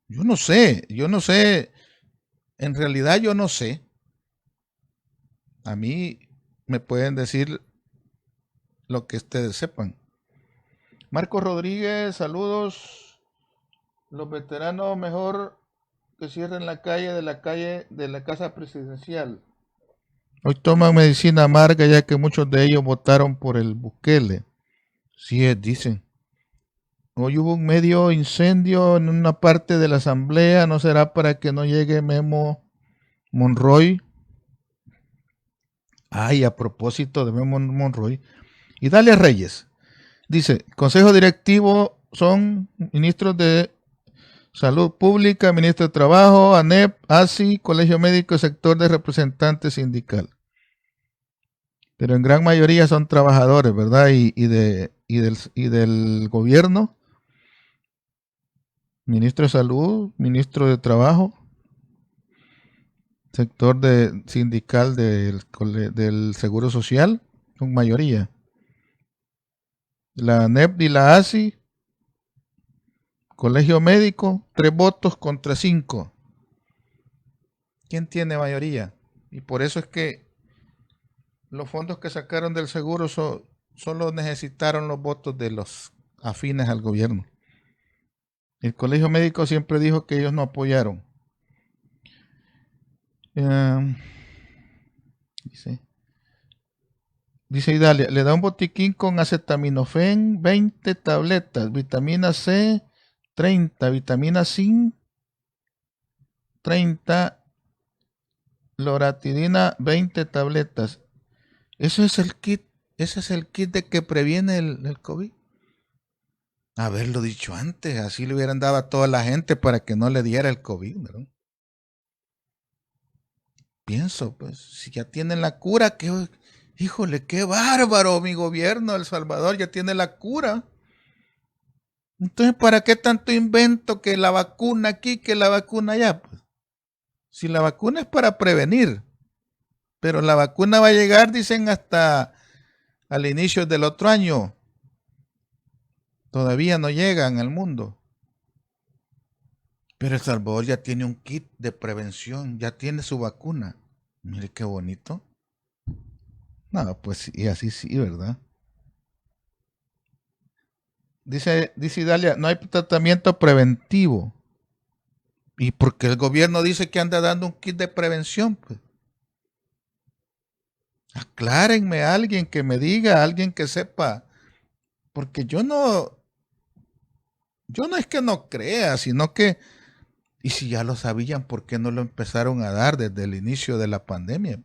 Yo no sé, en realidad yo no sé. A mí me pueden decir lo que ustedes sepan. Marcos Rodríguez, saludos. Los veteranos mejor que cierren la calle de la casa presidencial. Hoy toman medicina amarga ya que muchos de ellos votaron por el Bukele. Sí, dicen. Hoy hubo un medio incendio en una parte de la asamblea. ¿No será para que no llegue Memo Monroy Ay, a propósito de Memo Monroy. Y Dalia Reyes. Dice, consejo directivo son ministros de Salud Pública, ministro de Trabajo, ANEP, ASI, Colegio Médico y sector de representantes sindical. Pero en gran mayoría son trabajadores, ¿verdad? Y del gobierno, ministro de Salud, ministro de Trabajo, sector sindical del Seguro Social, con mayoría. La ANEP y la ASI, Colegio Médico, 3 votos contra 5. ¿Quién tiene mayoría? Y por eso es que los fondos que sacaron del seguro solo necesitaron los votos de los afines al gobierno. El Colegio Médico siempre dijo que ellos no apoyaron. Dice Idalia, le da un botiquín con acetaminofén, 20 tabletas, vitamina C, 30, vitamina zinc, 30, loratidina, 20 tabletas. Ese es el kit de que previene el COVID. Haberlo dicho antes, así le hubieran dado a toda la gente para que no le diera el COVID, ¿verdad? Pienso, pues, si ya tienen la cura, que, híjole, qué bárbaro, mi gobierno, El Salvador ya tiene la cura. Entonces, ¿para qué tanto invento que la vacuna aquí, que la vacuna allá? Pues, si la vacuna es para prevenir, pero la vacuna va a llegar, dicen, hasta al inicio del otro año. Todavía no llegan al mundo. Pero El Salvador ya tiene un kit de prevención, ya tiene su vacuna. Mire qué bonito. No, pues y así sí, ¿verdad? Dice Dalia, no hay tratamiento preventivo. ¿Y por qué el gobierno dice que anda dando un kit de prevención? Pues, aclárenme a alguien que me diga, alguien que sepa. Porque yo no es que no crea, sino que, y si ya lo sabían, ¿por qué no lo empezaron a dar desde el inicio de la pandemia?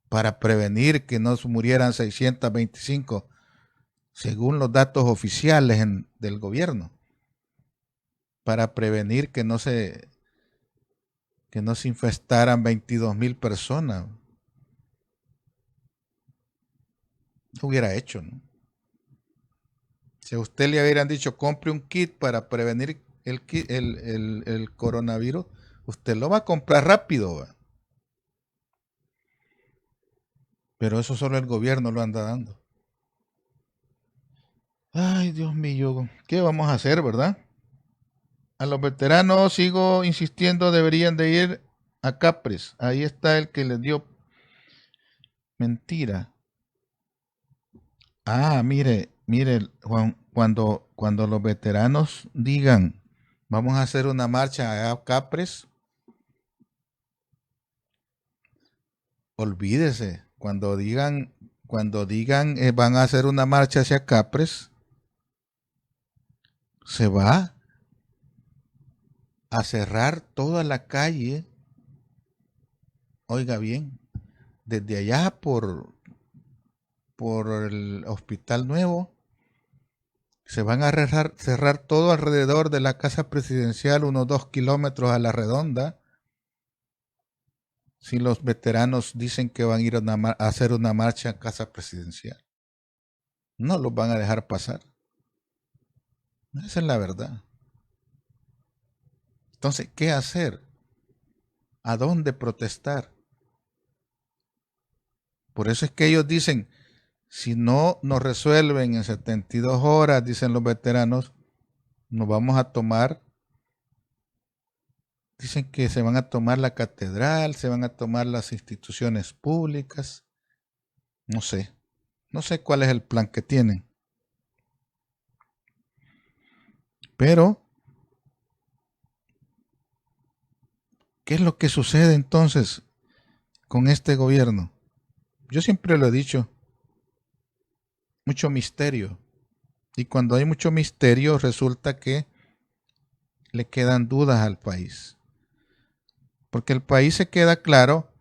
Para prevenir que no murieran 625, según los datos oficiales del gobierno. Para prevenir que no se infestaran 22,000 personas. Lo hubiera hecho, ¿no? Si a usted le hubieran dicho, compre un kit para prevenir el coronavirus, usted lo va a comprar rápido, ¿va? Pero eso solo el gobierno lo anda dando. Ay, Dios mío, ¿qué vamos a hacer, verdad? A los veteranos, sigo insistiendo, deberían de ir a Capres. Ahí está el que les dio mentira. Ah, mire, Juan, cuando los veteranos digan, vamos a hacer una marcha a Capres, olvídese, cuando digan van a hacer una marcha hacia Capres, se va a cerrar toda la calle, oiga bien, desde allá por el Hospital Nuevo, se van a cerrar todo alrededor de la Casa Presidencial, unos 2 kilómetros a la redonda. Si los veteranos dicen que van a ir a hacer una marcha a Casa Presidencial, no los van a dejar pasar. Esa es la verdad. Entonces, ¿qué hacer? ¿A dónde protestar? Por eso es que ellos dicen, si no nos resuelven en 72 horas, dicen los veteranos, nos vamos a tomar, dicen que se van a tomar la catedral, se van a tomar las instituciones públicas, no sé cuál es el plan que tienen. Pero, ¿qué es lo que sucede entonces con este gobierno? Yo siempre lo he dicho, mucho misterio. Y cuando hay mucho misterio, resulta que le quedan dudas al país. Porque el país se queda claro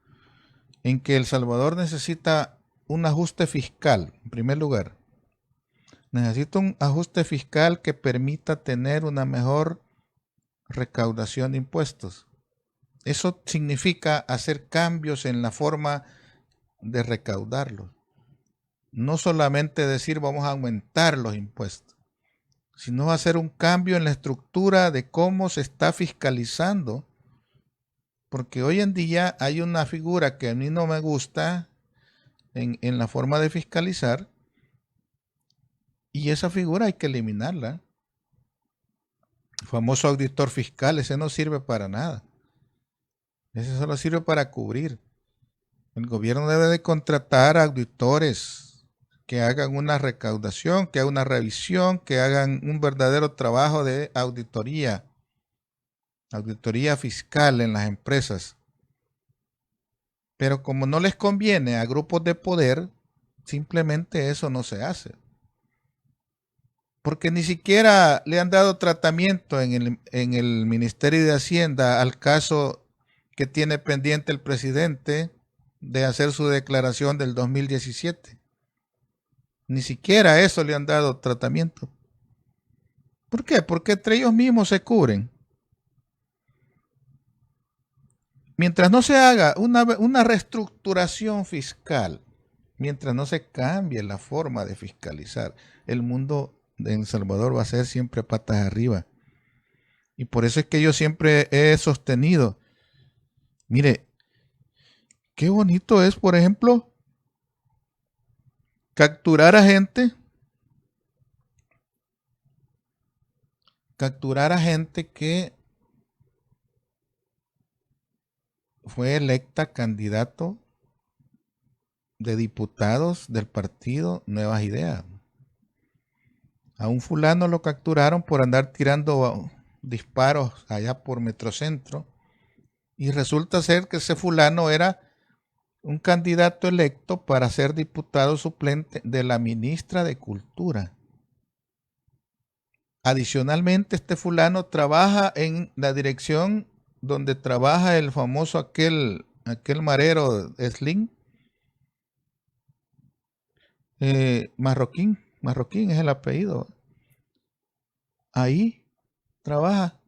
en que El Salvador necesita un ajuste fiscal, en primer lugar. Necesita un ajuste fiscal que permita tener una mejor recaudación de impuestos. Eso significa hacer cambios en la forma de recaudarlos. No solamente decir vamos a aumentar los impuestos, sino hacer un cambio en la estructura de cómo se está fiscalizando. Porque hoy en día hay una figura que a mí no me gusta en la forma de fiscalizar, y esa figura hay que eliminarla. El famoso auditor fiscal, ese no sirve para nada. Ese solo sirve para cubrir. El gobierno debe de contratar auditores que hagan una recaudación, que hagan una revisión, que hagan un verdadero trabajo de auditoría fiscal en las empresas. Pero como no les conviene a grupos de poder, simplemente eso no se hace. Porque ni siquiera le han dado tratamiento en el Ministerio de Hacienda al caso que tiene pendiente el presidente de hacer su declaración del 2017. Ni siquiera eso le han dado tratamiento. ¿Por qué? Porque entre ellos mismos se cubren. Mientras no se haga una reestructuración fiscal, mientras no se cambie la forma de fiscalizar, el mundo de El Salvador va a ser siempre patas arriba. Y por eso es que yo siempre he sostenido, mire, qué bonito es, por ejemplo, capturar a gente que fue electa candidato de diputados del partido Nuevas Ideas. A un fulano lo capturaron por andar tirando disparos allá por Metrocentro, y resulta ser que ese fulano era un candidato electo para ser diputado suplente de la ministra de Cultura. Adicionalmente, este fulano trabaja en la dirección donde trabaja el famoso aquel marero Slim, Marroquín es el apellido. Ahí trabaja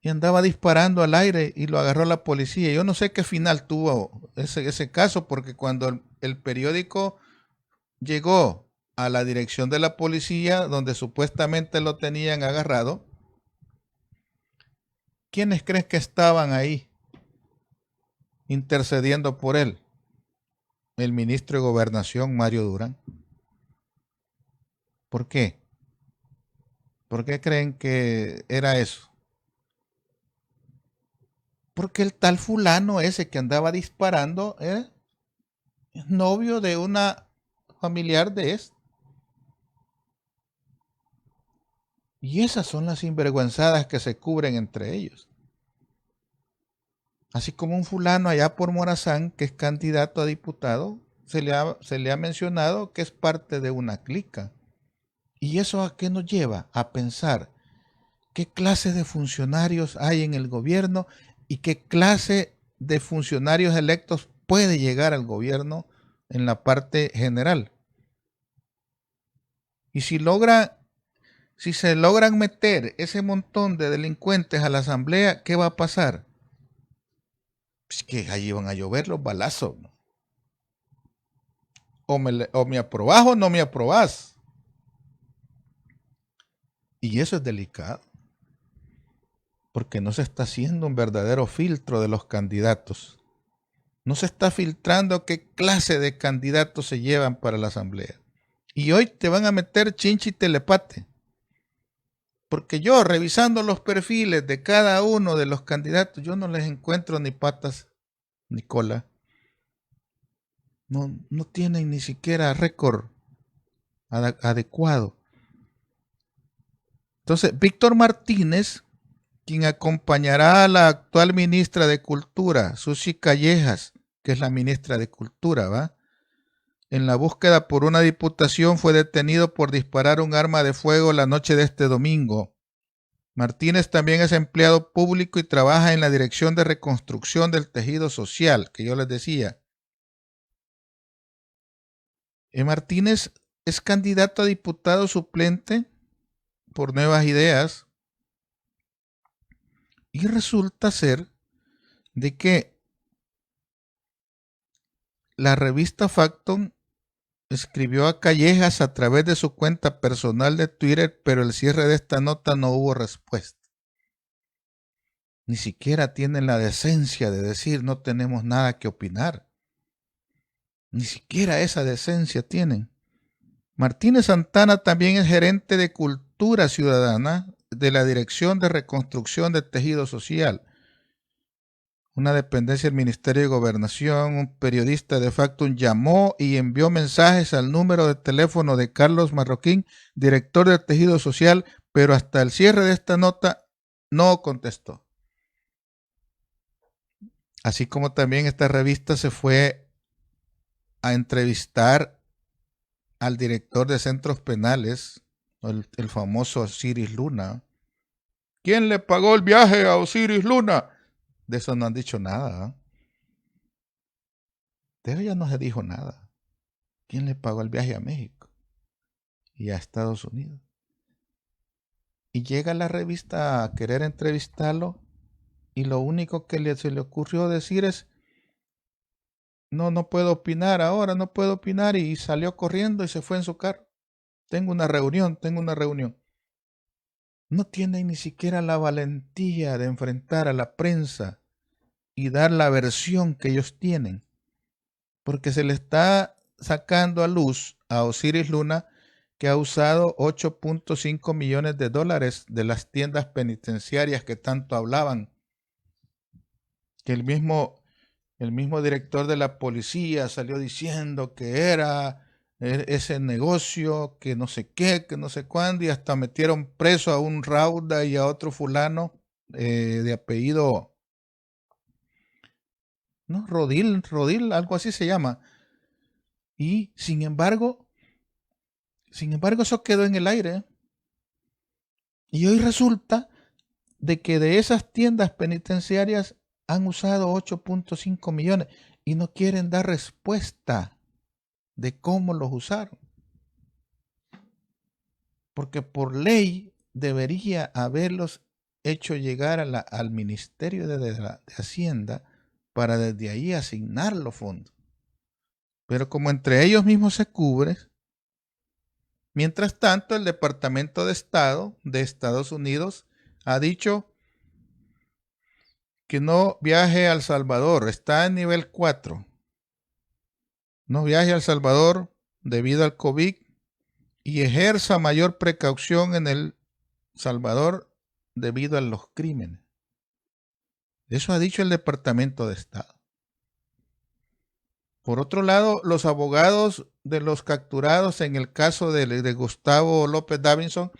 y andaba disparando al aire y lo agarró la policía. Yo no sé qué final tuvo ese caso, porque cuando el periódico llegó a la dirección de la policía donde supuestamente lo tenían agarrado, ¿quiénes creen que estaban ahí intercediendo por él? El ministro de Gobernación, Mario Durán. ¿Por qué? ¿Por qué creen que era eso? Porque el tal fulano ese que andaba disparando es novio de una familiar de este. Y esas son las sinvergüenzadas que se cubren entre ellos. Así como un fulano allá por Morazán, que es candidato a diputado, se le ha mencionado que es parte de una clica. ¿Y eso a qué nos lleva? A pensar qué clase de funcionarios hay en el gobierno y qué clase de funcionarios electos puede llegar al gobierno en la parte general. Y si se logran meter ese montón de delincuentes a la asamblea, ¿qué va a pasar? Pues que allí van a llover los balazos, ¿no? O me aprobás o no me aprobás. Y eso es delicado, porque no se está haciendo un verdadero filtro de los candidatos. No se está filtrando qué clase de candidatos se llevan para la asamblea. Y hoy te van a meter chinche y telepate. Porque yo, revisando los perfiles de cada uno de los candidatos, yo no les encuentro ni patas ni cola. No tienen ni siquiera récord adecuado. Entonces, Víctor Martínez, quien acompañará a la actual ministra de Cultura, Susi Callejas, que es la ministra de Cultura, ¿va? En la búsqueda por una diputación fue detenido por disparar un arma de fuego la noche de este domingo. Martínez también es empleado público y trabaja en la Dirección de Reconstrucción del Tejido Social, que yo les decía. Martínez es candidato a diputado suplente por Nuevas Ideas y resulta ser de que la revista Factum escribió a Callejas a través de su cuenta personal de Twitter, pero el cierre de esta nota no hubo respuesta. Ni siquiera tienen la decencia de decir no tenemos nada que opinar. Ni siquiera esa decencia tienen. Martínez Santana también es gerente de Cultura Ciudadana de la Dirección de Reconstrucción del Tejido Social, una dependencia del Ministerio de Gobernación. Un periodista de Factum llamó y envió mensajes al número de teléfono de Carlos Marroquín, director del Tejido Social, pero hasta el cierre de esta nota no contestó. Así como también esta revista se fue a entrevistar al director de centros penales, el famoso Osiris Luna. ¿Quién le pagó el viaje a Osiris Luna? De eso no han dicho nada. De eso ya no se dijo nada. ¿Quién le pagó el viaje a México y a Estados Unidos? Y llega la revista a querer entrevistarlo y lo único que se le ocurrió decir es no puedo opinar ahora, no puedo opinar, y salió corriendo y se fue en su carro. Tengo una reunión. No tiene ni siquiera la valentía de enfrentar a la prensa y dar la versión que ellos tienen, porque se le está sacando a luz a Osiris Luna que ha usado 8.5 millones de dólares de las tiendas penitenciarias que tanto hablaban, que el mismo director de la policía salió diciendo que era ese negocio, que no sé qué, que no sé cuándo, y hasta metieron preso a un Rauda y a otro fulano de apellido, ¿no? Rodil, algo así se llama. Y sin embargo, eso quedó en el aire. Y hoy resulta de que de esas tiendas penitenciarias han usado 8.5 millones y no quieren dar respuesta de cómo los usaron. Porque por ley debería haberlos hecho llegar al Ministerio de Hacienda para desde ahí asignar los fondos. Pero como entre ellos mismos se cubre, mientras tanto el Departamento de Estado de Estados Unidos ha dicho que no viaje a El Salvador, está en nivel 4. No viaje a El Salvador debido al COVID y ejerza mayor precaución en El Salvador debido a los crímenes. Eso ha dicho el Departamento de Estado. Por otro lado, los abogados de los capturados en el caso de Gustavo López Davidson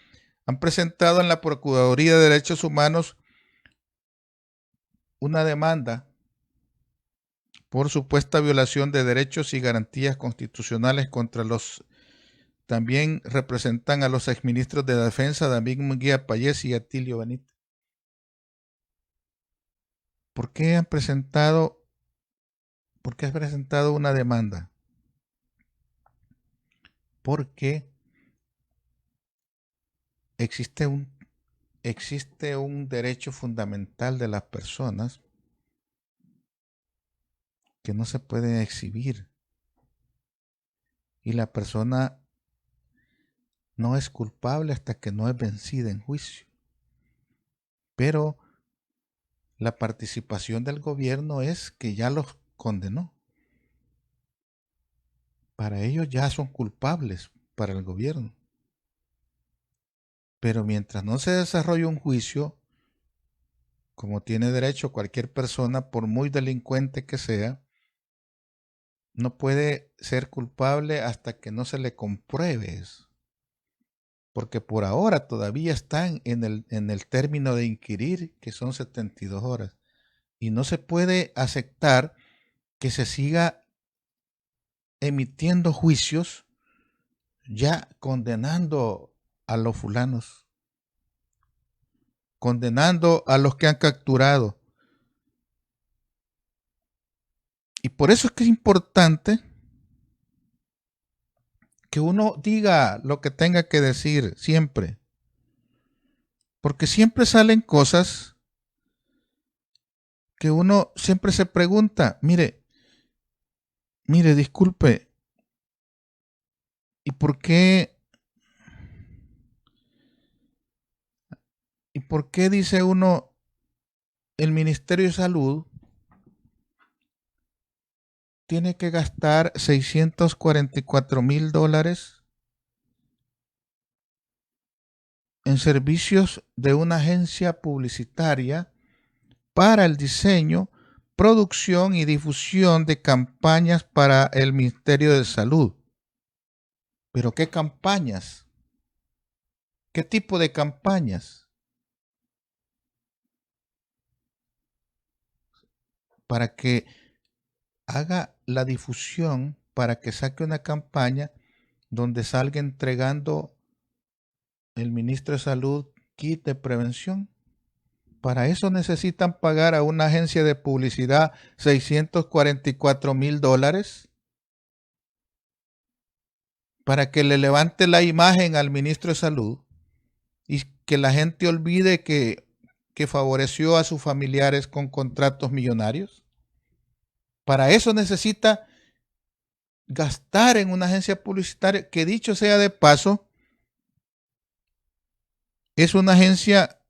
han presentado en la Procuraduría de Derechos Humanos una demanda por supuesta violación de derechos y garantías constitucionales contra los. También representan a los exministros de Defensa David Munguía Payés y Atilio Benítez. ¿Por qué has presentado una demanda? Porque existe un derecho fundamental de las personas que no se puede exhibir. Y la persona no es culpable hasta que no es vencida en juicio. Pero la participación del gobierno es que ya los condenó. Para ellos ya son culpables para el gobierno. Pero mientras no se desarrolle un juicio, como tiene derecho cualquier persona, por muy delincuente que sea, no puede ser culpable hasta que no se le compruebe eso. Porque por ahora todavía están en el término de inquirir, que son 72 horas. Y no se puede aceptar que se siga emitiendo juicios ya condenando a los fulanos. condenando a los que han capturado. Y por eso es que es importante que uno diga lo que tenga que decir siempre. Porque siempre salen cosas que uno siempre se pregunta, mire, disculpe, ¿y por qué dice uno el Ministerio de Salud tiene que gastar $644,000 en servicios de una agencia publicitaria para el diseño, producción y difusión de campañas para el Ministerio de Salud? ¿Pero qué campañas? ¿Qué tipo de campañas? Para que haga la difusión, para que saque una campaña donde salga entregando el ministro de Salud kit de prevención. Para eso necesitan pagar a una agencia de publicidad $644,000 para que le levante la imagen al ministro de Salud y que la gente olvide que favoreció a sus familiares con contratos millonarios. Para eso necesita gastar en una agencia publicitaria que, dicho sea de paso, es una agencia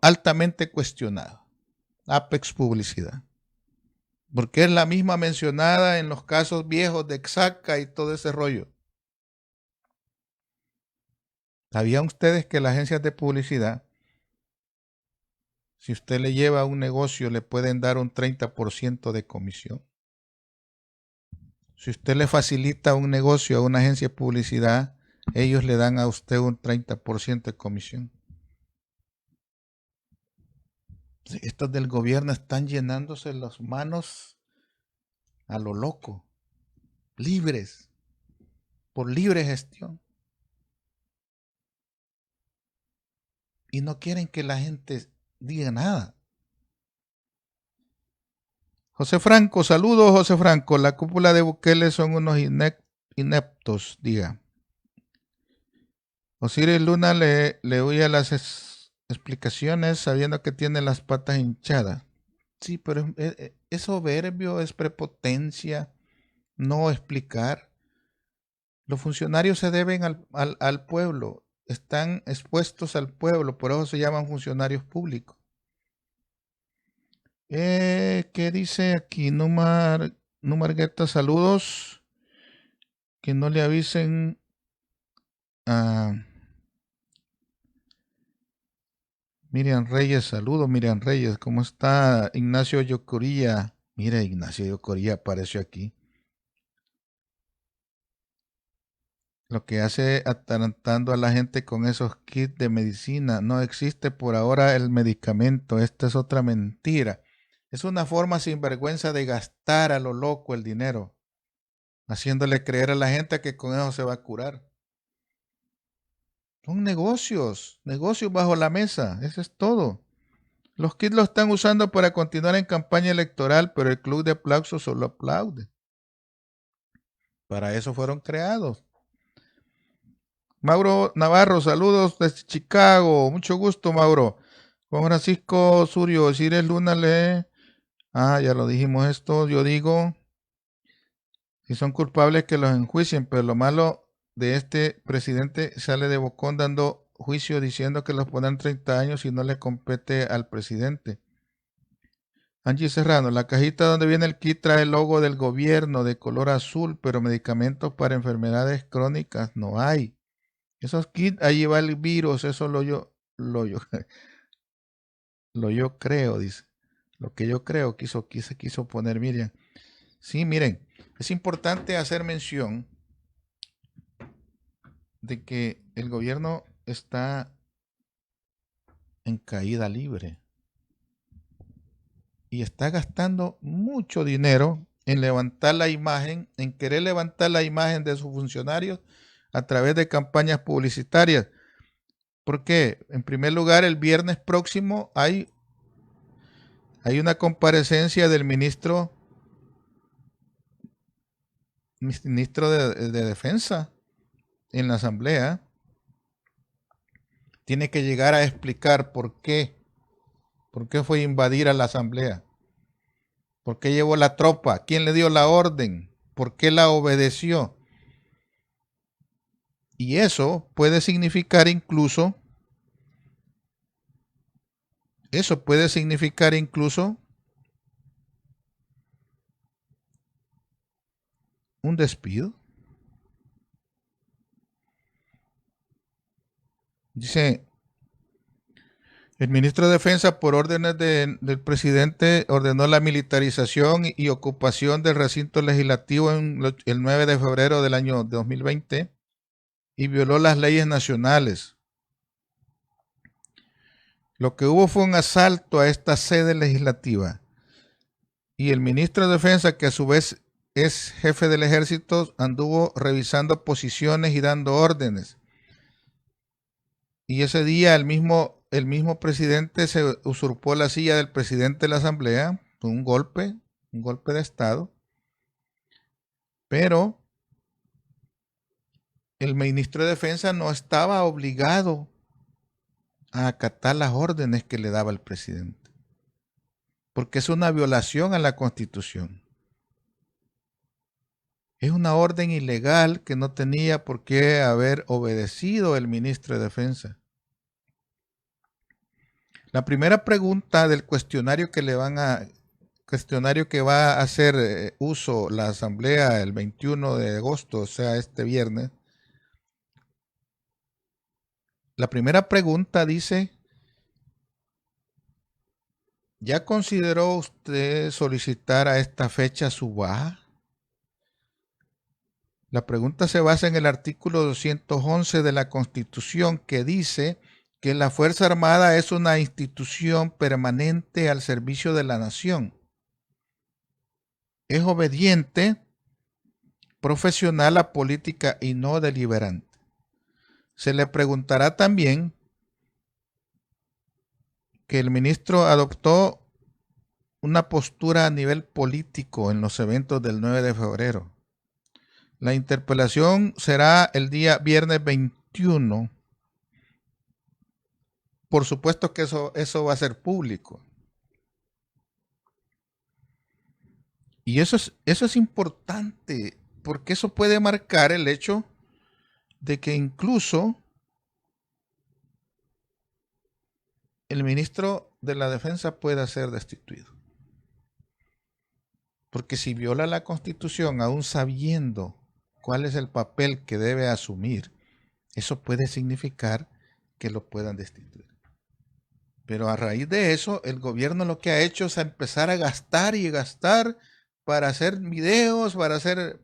altamente cuestionada, Apex Publicidad, porque es la misma mencionada en los casos viejos de Exaca y todo ese rollo. ¿Sabían ustedes que las agencias de publicidad, si usted le lleva a un negocio, le pueden dar un 30% de comisión? Si usted le facilita un negocio a una agencia de publicidad, ellos le dan a usted un 30% de comisión. Estos del gobierno están llenándose las manos a lo loco, libres, por libre gestión. Y no quieren que la gente diga nada. José Franco, saludos José Franco. La cúpula de Bukele son unos ineptos, diga. Osiris Luna le huye a las explicaciones sabiendo que tiene las patas hinchadas. Sí, pero es soberbio, es prepotencia, no explicar. Los funcionarios se deben al pueblo, están expuestos al pueblo, por eso se llaman funcionarios públicos. ¿Qué dice aquí? Numargueta, saludos. Que no le avisen a Miriam Reyes, saludos Miriam Reyes. ¿Cómo está Ignacio Yocorilla? Mira, Ignacio Yocorilla apareció aquí. Lo que hace atarantando a la gente con esos kits de medicina. No existe por ahora el medicamento. Esta es otra mentira. Es una forma sinvergüenza de gastar a lo loco el dinero, haciéndole creer a la gente que con eso se va a curar. Son negocios bajo la mesa, eso es todo. Los kits lo están usando para continuar en campaña electoral, pero el club de aplausos solo aplaude. Para eso fueron creados. Mauro Navarro, saludos desde Chicago. Mucho gusto, Mauro. Juan Francisco Surio, Osiris Luna lee. Ya lo dijimos esto. Yo digo, si son culpables que los enjuicien, pero lo malo de este presidente sale de bocón dando juicio diciendo que los pondrán 30 años y no le compete al presidente. Angie Serrano, la cajita donde viene el kit trae el logo del gobierno de color azul, pero medicamentos para enfermedades crónicas no hay. Esos kits, ahí va el virus, eso yo creo, dice. Lo que yo creo quiso poner Miriam. Sí, miren, es importante hacer mención de que el gobierno está en caída libre y está gastando mucho dinero en levantar la imagen, en querer levantar la imagen de sus funcionarios a través de campañas publicitarias. Porque, en primer lugar, el viernes próximo hay una comparecencia del ministro de Defensa en la Asamblea. Tiene que llegar a explicar por qué fue a invadir a la Asamblea, por qué llevó la tropa, quién le dio la orden, por qué la obedeció. Y eso puede significar incluso un despido. Dice, el ministro de Defensa, por órdenes del presidente, ordenó la militarización y ocupación del recinto legislativo el 9 de febrero del año 2020 y violó las leyes nacionales. Lo que hubo fue un asalto a esta sede legislativa. Y el ministro de Defensa, que a su vez es jefe del ejército, anduvo revisando posiciones y dando órdenes. Y ese día el mismo presidente se usurpó la silla del presidente de la Asamblea con un golpe de Estado. Pero el ministro de Defensa no estaba obligado a acatar las órdenes que le daba el presidente, porque es una violación a la Constitución. Es una orden ilegal que no tenía por qué haber obedecido el ministro de Defensa. La primera pregunta del cuestionario que va a hacer uso la Asamblea el 21 de agosto, o sea, este viernes. La primera pregunta dice: ¿ya consideró usted solicitar a esta fecha su baja? La pregunta se basa en el artículo 211 de la Constitución, que dice que la Fuerza Armada es una institución permanente al servicio de la nación. Es obediente, profesional, apolítica y no deliberante. Se le preguntará también que el ministro adoptó una postura a nivel político en los eventos del 9 de febrero. La interpelación será el día viernes 21. Por supuesto que eso va a ser público. Y eso es importante, porque eso puede marcar el hecho de que incluso el ministro de la Defensa pueda ser destituido. Porque si viola la Constitución, aún sabiendo cuál es el papel que debe asumir, eso puede significar que lo puedan destituir. Pero a raíz de eso, el gobierno lo que ha hecho es empezar a gastar y gastar para hacer videos, para hacer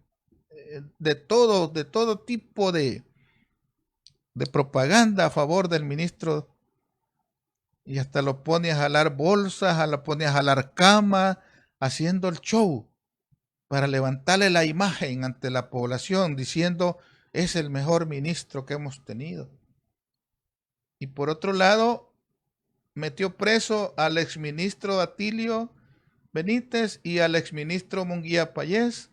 de todo tipo de propaganda a favor del ministro, y hasta lo pone a jalar bolsas, lo pone a jalar cama, haciendo el show para levantarle la imagen ante la población, diciendo: es el mejor ministro que hemos tenido. Y por otro lado, metió preso al exministro Atilio Benítez y al exministro Munguía Payés,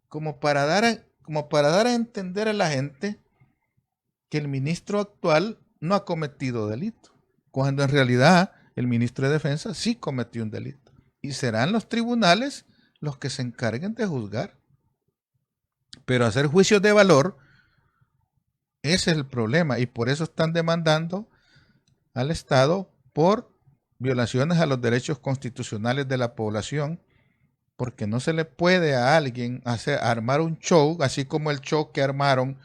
como para dar a entender a la gente que el ministro actual no ha cometido delito, cuando en realidad el ministro de Defensa sí cometió un delito. Y serán los tribunales los que se encarguen de juzgar. Pero hacer juicios de valor, ese es el problema, y por eso están demandando al Estado por violaciones a los derechos constitucionales de la población, porque no se le puede a alguien armar un show, así como el show que armaron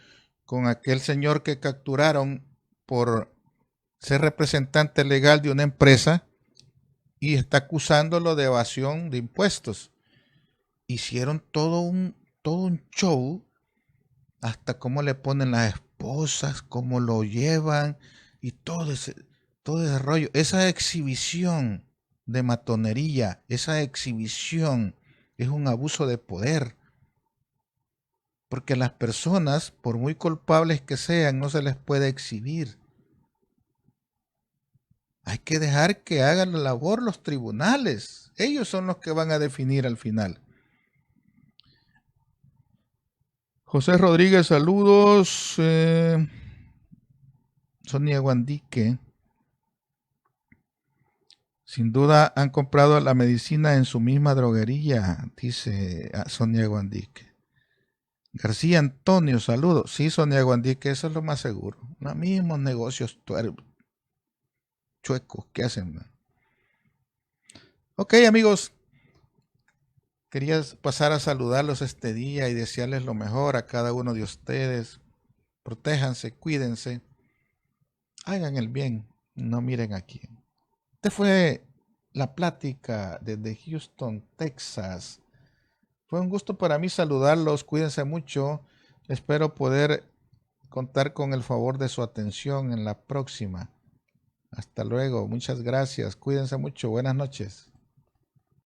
con aquel señor que capturaron por ser representante legal de una empresa y está acusándolo de evasión de impuestos. Hicieron todo un show, hasta cómo le ponen las esposas, cómo lo llevan y todo ese rollo. Esa exhibición de matonería, esa exhibición es un abuso de poder. Porque las personas, por muy culpables que sean, no se les puede exhibir. Hay que dejar que hagan la labor los tribunales. Ellos son los que van a definir al final. José Rodríguez, saludos. Sonia Guandique. Sin duda han comprado la medicina en su misma droguería, dice Sonia Guandique. García Antonio, saludos. Sí, Sonia Guandique, eso es lo más seguro. Los mismos negocios chuecos que hacen. Ok, amigos. Quería pasar a saludarlos este día y desearles lo mejor a cada uno de ustedes. Protéjanse, cuídense. Hagan el bien, no miren aquí. Esta fue la plática desde Houston, Texas. Fue un gusto para mí saludarlos. Cuídense mucho. Espero poder contar con el favor de su atención en la próxima. Hasta luego. Muchas gracias. Cuídense mucho. Buenas noches.